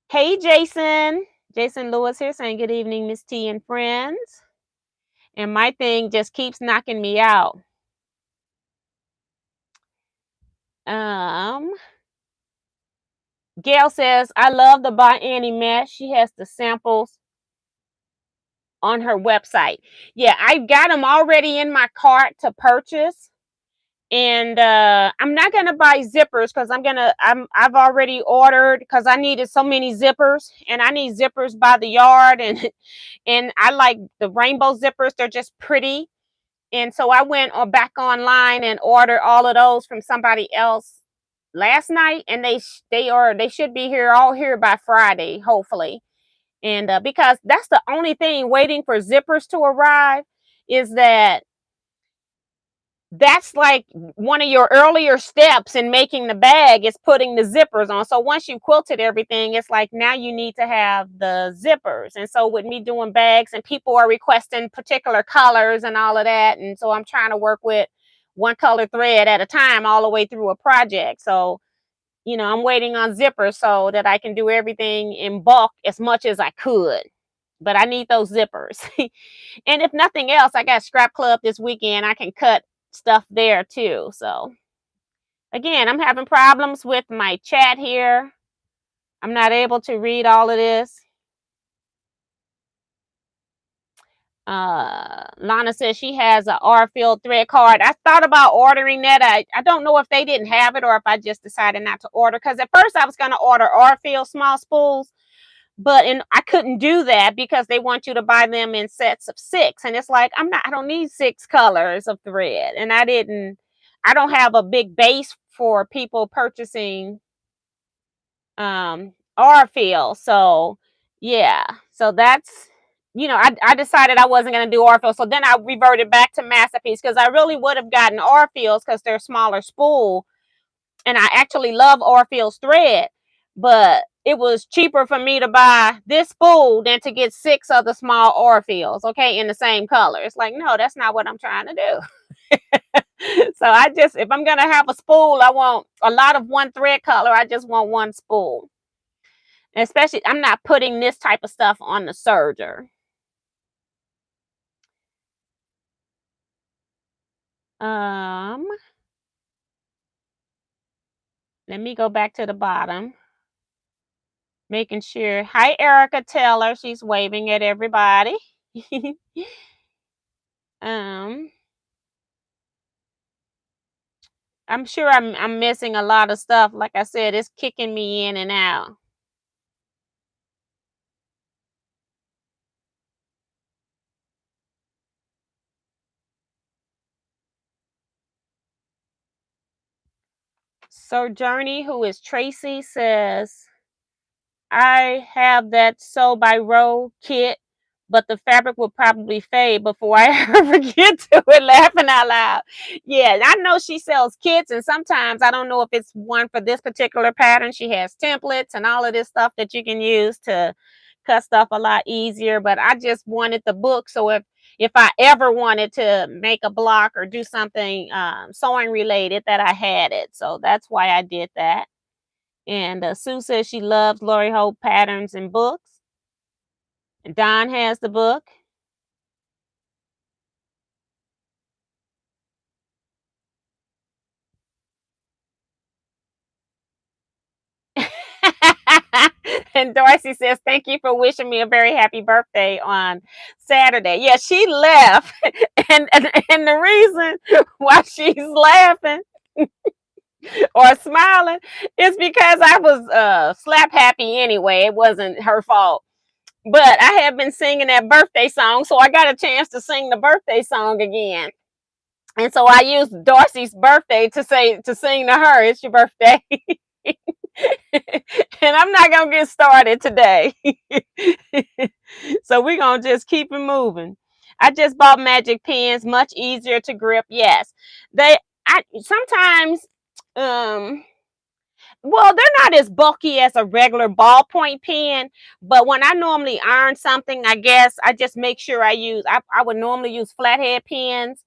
Hey, Jason. Jason Lewis here saying, good evening, Miss T and friends. And my thing just keeps knocking me out. Gail says, I love the By Annie mesh. She has the samples on her website. Yeah, I've got them already in my cart to purchase. And I'm not gonna buy zippers because I've already ordered, because I needed so many zippers, and I need zippers by the yard, and I like the rainbow zippers. They're just pretty. And so I went back online and ordered all of those from somebody else last night, and they should be all here by Friday, hopefully. And because that's the only thing waiting for zippers to arrive, is that's like one of your earlier steps in making the bag, is putting the zippers on. So once you quilted everything, it's like now you need to have the zippers. And so with me doing bags, and people are requesting particular colors and all of that, and so I'm trying to work with one color thread at a time all the way through a project. So I'm waiting on zippers so that I can do everything in bulk as much as I could. But I need those zippers. And if nothing else, I got scrap club this weekend. I can cut stuff there too. So again, I'm having problems with my chat here. I'm not able to read all of this. Lana says she has an R-Field thread card. I thought about ordering that. I don't know if they didn't have it or if I just decided not to order, because at first I was going to order R-Field small spools, but I couldn't do that because they want you to buy them in sets of 6, and it's like I don't need 6 colors of thread, and I don't have a big base for people purchasing R-Field. So yeah, so that's I decided I wasn't going to do R-Field. So then I reverted back to Masterpiece, because I really would have gotten R-Fields because they're smaller spool, and I actually love R-Field's thread, but it was cheaper for me to buy this spool than to get 6 of the small R-Fields, okay, in the same color. It's like, no, that's not what I'm trying to do. So if I'm going to have a spool, I want a lot of one thread color. I just want one spool. And especially, I'm not putting this type of stuff on the serger. Let me go back to the bottom. Making sure. Hi, Erica Taylor. She's waving at everybody. I'm sure I'm missing a lot of stuff. Like I said, it's kicking me in and out. Sojourney, who is Tracy, says, I have that sew by row kit, but the fabric will probably fade before I ever get to it. Laughing out loud. Yeah, I know she sells kits, and sometimes I don't know if it's one for this particular pattern. She has templates and all of this stuff that you can use to cut stuff a lot easier. But I just wanted the book, so if I ever wanted to make a block or do something sewing related, that I had it. So that's why I did that. And Sue says she loves Lori Hope patterns and books. And Don has the book. And Darcy says, thank you for wishing me a very happy birthday on Saturday. Yeah, she left. And the reason why she's laughing or smiling is because I was slap happy anyway. It wasn't her fault. But I have been singing that birthday song, so I got a chance to sing the birthday song again. And so I used Darcy's birthday to sing to her, it's your birthday. And I'm not gonna get started today. So we're gonna just keep it moving. I just bought magic pens, much easier to grip. Yes. I sometimes well, they're not as bulky as a regular ballpoint pen, but when I normally iron something, I guess I just make sure I would normally use flathead pens,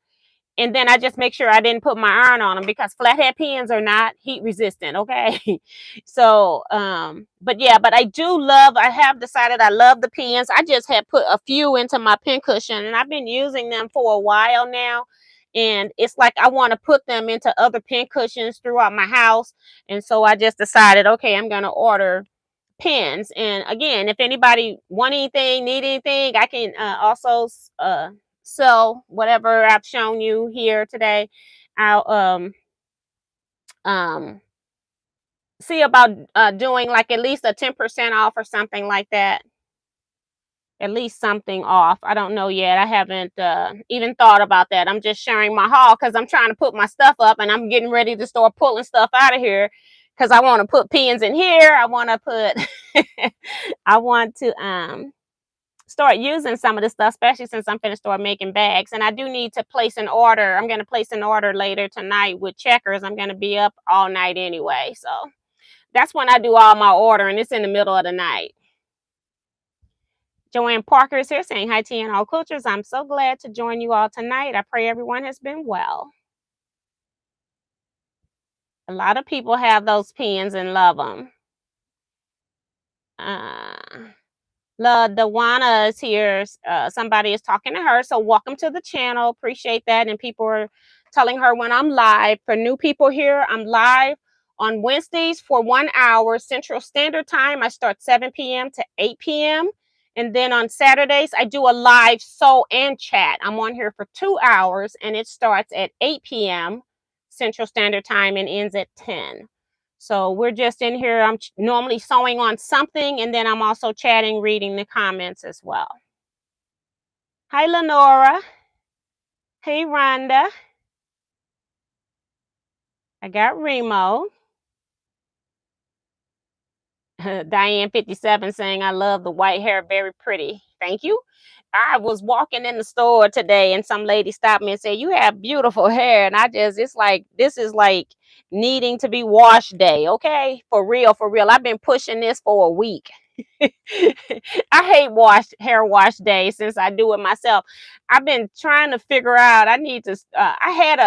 and then I just make sure I didn't put my iron on them because flathead pens are not heat resistant. Okay. So, but yeah, but I have decided I love the pens. I just had put a few into my pin cushion and I've been using them for a while now. And it's like I want to put them into other pin cushions throughout my house. And so I just decided, okay, I'm going to order pens. And again, if anybody want anything, need anything, I can also sell whatever I've shown you here today. I'll um see about doing like at least a 10% off or something like that. At least something off. I don't know yet. I haven't even thought about that. I'm just sharing my haul because I'm trying to put my stuff up and I'm getting ready to start pulling stuff out of here because I want to put pens in here. I want to put I want to start using some of the stuff, especially since I'm going to start making bags. And I do need to place an order. I'm going to place an order later tonight with Checkers. I'm going to be up all night anyway. So that's when I do all my ordering. It's in the middle of the night. Joanne Parker is here saying hi to you and all cultures. I'm so glad to join you all tonight. I pray everyone has been well. A lot of people have those pens and love them. La Dewana is here. Somebody is talking to her. So welcome to the channel. Appreciate that. And people are telling her when I'm live. For new people here, I'm live on Wednesdays for 1 hour Central Standard Time. I start 7 p.m. to 8 p.m. And then on Saturdays, I do a live sew and chat. I'm on here for 2 hours and it starts at 8 p.m. Central Standard Time and ends at 10. So we're just in here. I'm normally sewing on something, and then I'm also chatting, reading the comments as well. Hi, Lenora. Hey, Rhonda. I got Remo. Diane 57 saying, I love the white hair. Very pretty. Thank you. I was walking in the store today and some lady stopped me and said, you have beautiful hair. And it's like, this is like needing to be washed day. Okay. For real. For real. I've been pushing this for a week. I hate hair wash day since I do it myself. I've been trying to figure out, I need to, I had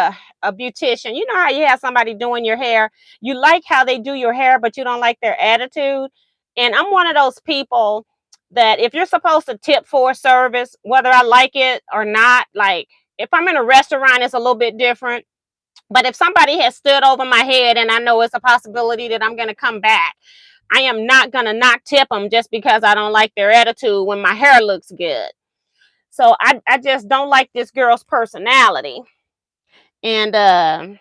a beautician. You know how you have somebody doing your hair, you like how they do your hair, but you don't like their attitude. And I'm one of those people that if you're supposed to tip for a service, whether I like it or not, like if I'm in a restaurant, it's a little bit different. But if somebody has stood over my head and I know it's a possibility that I'm going to come back, I am not going to not tip them just because I don't like their attitude when my hair looks good. So I just don't like this girl's personality. And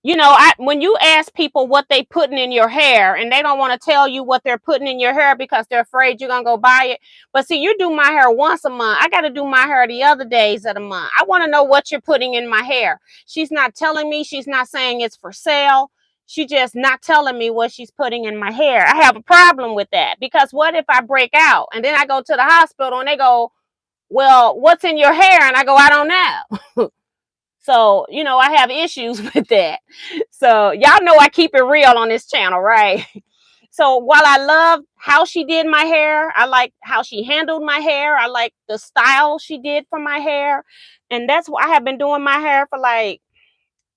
you know, when you ask people what they putting in your hair and they don't want to tell you what they're putting in your hair because they're afraid you're going to go buy it. But see, you do my hair once a month. I got to do my hair the other days of the month. I want to know what you're putting in my hair. She's not telling me. She's not saying it's for sale. She just not telling me what she's putting in my hair. I have a problem with that because what if I break out and then I go to the hospital and they go, well, what's in your hair? And I go, I don't know. So, you know, I have issues with that. So y'all know I keep it real on this channel, right? So while I love how she did my hair, I like how she handled my hair. I like the style she did for my hair. And that's why I have been doing my hair for like,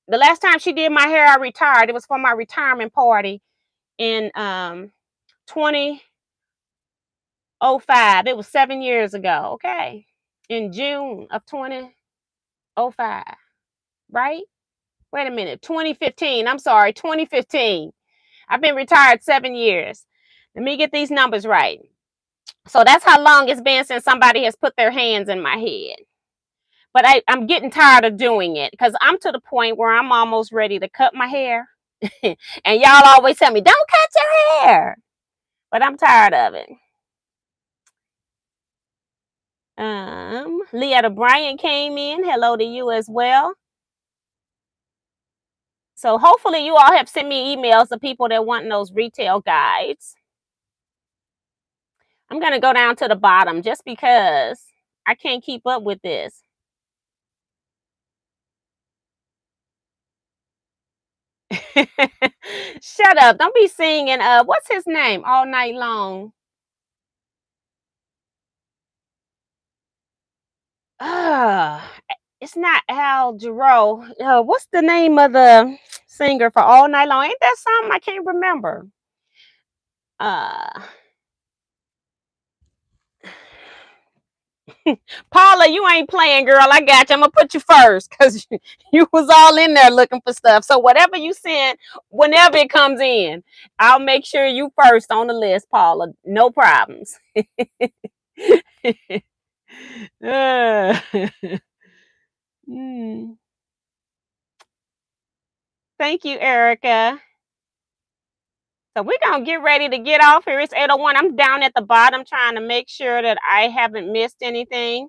the last time she did my hair, I retired. It was for my retirement party. in 2005. It was 7 years ago. Okay. In June of 2005. Right? Wait a minute. 2015. I'm sorry. 2015. I've been retired 7 years. Let me get these numbers right. So that's how long it's been since somebody has put their hands in my head. But I'm getting tired of doing it because I'm to the point where I'm almost ready to cut my hair. And y'all always tell me, don't cut your hair. But I'm tired of it. Leetta Bryant came in. Hello to you as well. So hopefully you all have sent me emails of people that want those retail guides. I'm going to go down to the bottom just because I can't keep up with this. Shut up. Don't be singing, what's his name? All Night Long. It's not Al Jarreau. What's the name of the singer for All Night Long? Ain't that something? I can't remember. Paula, you ain't playing, girl. I got you. I'm gonna put you first because you was all in there looking for stuff. So whatever you send, whenever it comes in, I'll make sure you first on the list, Paula. No problems. Thank you, Erica. So we're going to get ready to get off here. It's 8:01. I'm down at the bottom trying to make sure that I haven't missed anything.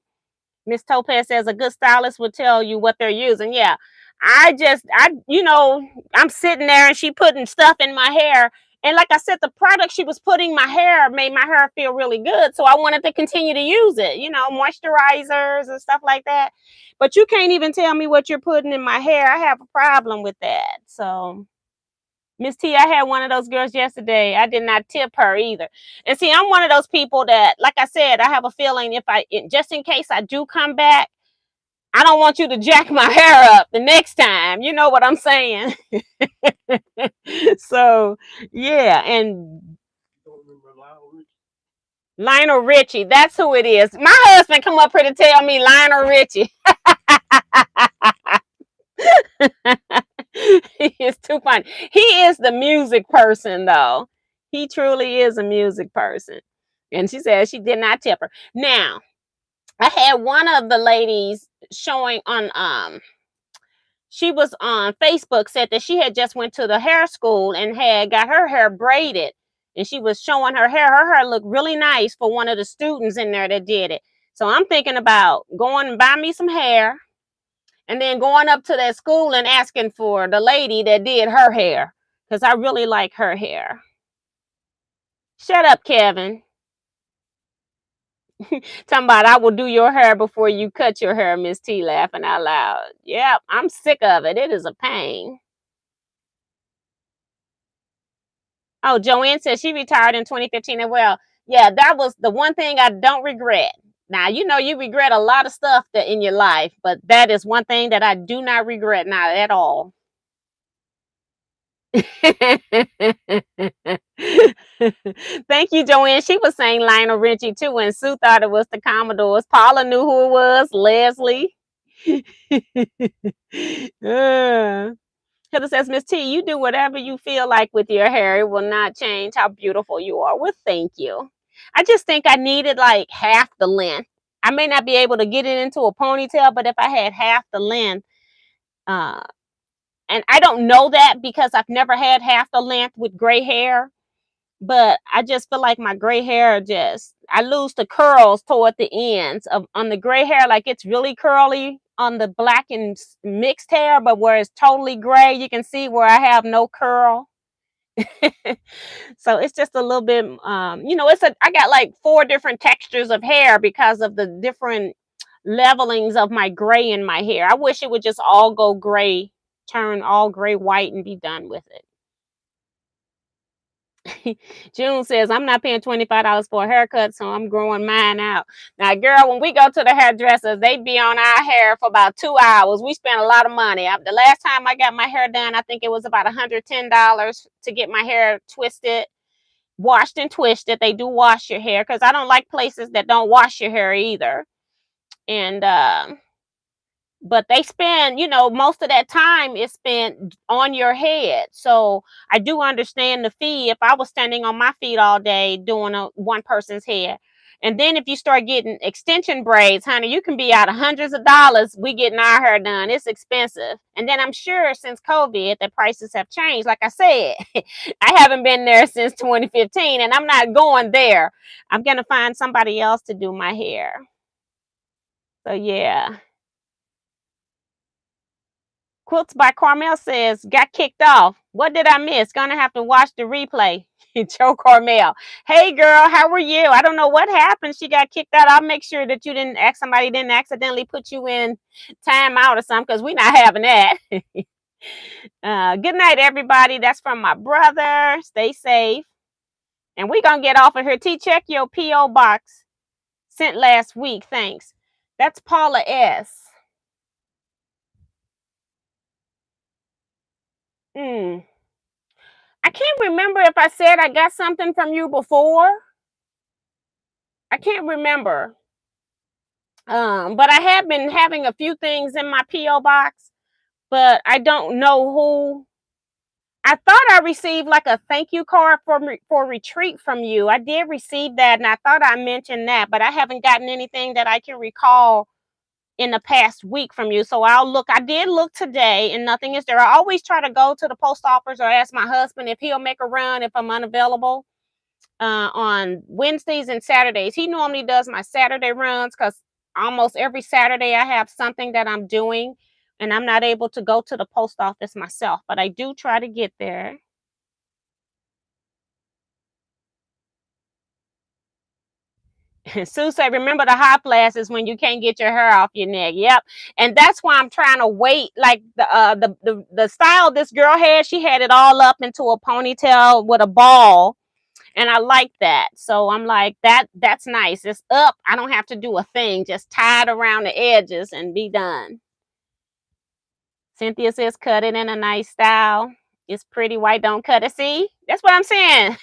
Miss Topaz says a good stylist will tell you what they're using. Yeah, I'm sitting there and she putting stuff in my hair. And like I said, the product she was putting my hair made my hair feel really good. So I wanted to continue to use it, moisturizers and stuff like that. But you can't even tell me what you're putting in my hair. I have a problem with that. So Miss T, I had one of those girls yesterday. I did not tip her either. And see, I'm one of those people that, like I said, I have a feeling just in case I do come back, I don't want you to jack my hair up the next time. You know what I'm saying? So, yeah. And Lionel Richie, that's who it is. My husband come up here to tell me Lionel Richie. He is too funny. He is the music person, though. He truly is a music person. And she said she did not tip her. Now, I had one of the ladies showing on she was on Facebook, said that she had just went to the hair school and had got her hair braided. And she was showing her hair. Her hair looked really nice for one of the students in there that did it. So I'm thinking about going and buy me some hair and then going up to that school and asking for the lady that did her hair because I really like her hair. Shut up, Kevin. Talking about I will do your hair before you cut your hair, Miss T, laughing out loud. Yep, I'm sick of it. It is a pain. Oh, Joanne says she retired in 2015 as well. Yeah, that was the one thing I don't regret. Now, you regret a lot of stuff in your life, but that is one thing that I do not regret, not at all. Thank you, Joanne. She was saying Lionel Richie too, and Sue thought it was the Commodores. Paula knew who it was. Leslie. Heather says, Miss T, you do whatever you feel like with your hair. It will not change how beautiful you are. Well, thank you. I just think I needed like half the length. I may not be able to get it into a ponytail, but if I had half the length, and I don't know that because I've never had half the length with gray hair, but I just feel like my gray hair I lose the curls toward the ends on the gray hair. Like it's really curly on the black and mixed hair, but where it's totally gray, you can see where I have no curl. So it's just a little bit, I got like 4 different textures of hair because of the different levelings of my gray in my hair. I wish it would just all go gray, turn all gray white and be done with June says, I'm not paying $25 for a haircut, so I'm growing mine out. Now, girl, when we go to the hairdressers, they be on our hair for about 2 hours. We spend a lot of money. The last time I got my hair done, I think it was about $110 to get my hair twisted, washed and twisted. They do wash your hair because I don't like places that don't wash your hair either. And but they spend, most of that time is spent on your head. So I do understand the fee if I was standing on my feet all day doing one person's hair. And then if you start getting extension braids, honey, you can be out of hundreds of dollars. We getting our hair done. It's expensive. And then I'm sure since COVID, the prices have changed. Like I said, I haven't been there since 2015 and I'm not going there. I'm going to find somebody else to do my hair. So yeah. Quilts by Carmel says, got kicked off. What did I miss? Gonna have to watch the replay. Joe Carmel. Hey girl, how are you? I don't know what happened. She got kicked out. I'll make sure that somebody didn't accidentally put you in timeout or something, because we're not having that. Good night, everybody. That's from my brother. Stay safe. And we're gonna get off of here. Check your P.O. box sent last week. Thanks. That's Paula S. I can't remember if I said I got something from you before. I can't remember. But I have been having a few things in my P.O. box, but I don't know who. I thought I received like a thank you card for retreat from you. I did receive that, and I thought I mentioned that, but I haven't gotten anything that I can recall in the past week from you. So I'll look. I did look today and nothing is there. I always try to go to the post office or ask my husband if he'll make a run if I'm unavailable on Wednesdays and Saturdays. He normally does my Saturday runs because almost every Saturday I have something that I'm doing and I'm not able to go to the post office myself, but I do try to get there. Sue said, remember the hot flash is when you can't get your hair off your neck. Yep. And that's why I'm trying to wait. Like the style this girl had, she had it all up into a ponytail with a ball. And I like that. So I'm like, that's nice. It's up. I don't have to do a thing. Just tie it around the edges and be done. Cynthia says, cut it in a nice style. It's pretty. White don't cut it. See, that's what I'm saying.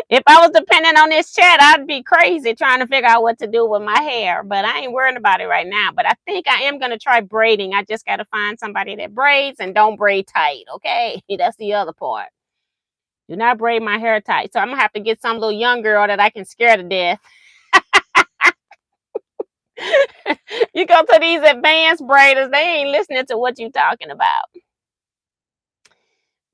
If I was dependent on this chat, I'd be crazy trying to figure out what to do with my hair. But I ain't worrying about it right now. But I think I am going to try braiding. I just got to find somebody that braids and don't braid tight. Okay. That's the other part. Do not braid my hair tight. So I'm going to have to get some little young girl that I can scare to death. You go to these advanced braiders, they ain't listening to what you're talking about.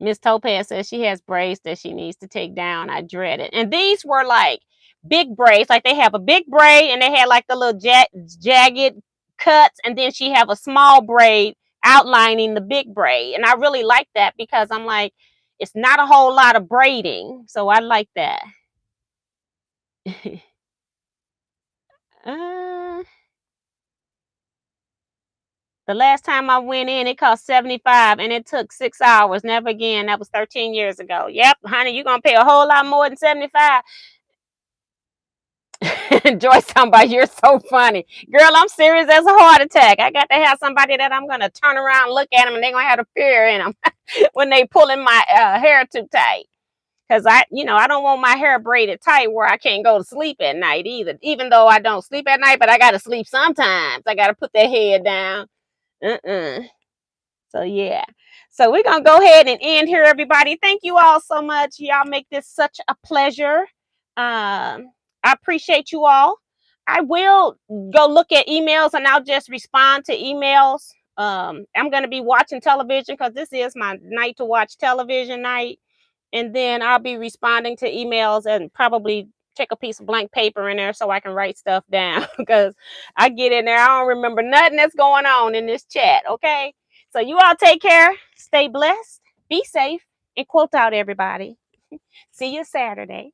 Miss Topaz says she has braids that she needs to take down. I dread it. And these were like big braids. Like they have a big braid and they had like the little jagged cuts. And then she have a small braid outlining the big braid. And I really like that because I'm like, it's not a whole lot of braiding. So I like that. The last time I went in, it cost $75 and it took 6 hours. Never again. That was 13 years ago. Yep, honey, you're going to pay a whole lot more than $75. Joyce, somebody, you're so funny. Girl, I'm serious as a heart attack. I got to have somebody that I'm going to turn around and look at them and they're going to have a fear in them when they pulling my hair too tight. Because I don't want my hair braided tight where I can't go to sleep at night either. Even though I don't sleep at night, but I got to sleep sometimes. I got to put that head down. So yeah. So we're going to go ahead and end here, everybody. Thank you all so much. Y'all make this such a pleasure. I appreciate you all. I will go look at emails and I'll just respond to emails. I'm going to be watching television because this is my night to watch television night. And then I'll be responding to emails and probably take a piece of blank paper in there so I can write stuff down because I get in there. I don't remember nothing that's going on in this chat. Okay. So you all take care. Stay blessed. Be safe and quilt out, everybody. See you Saturday.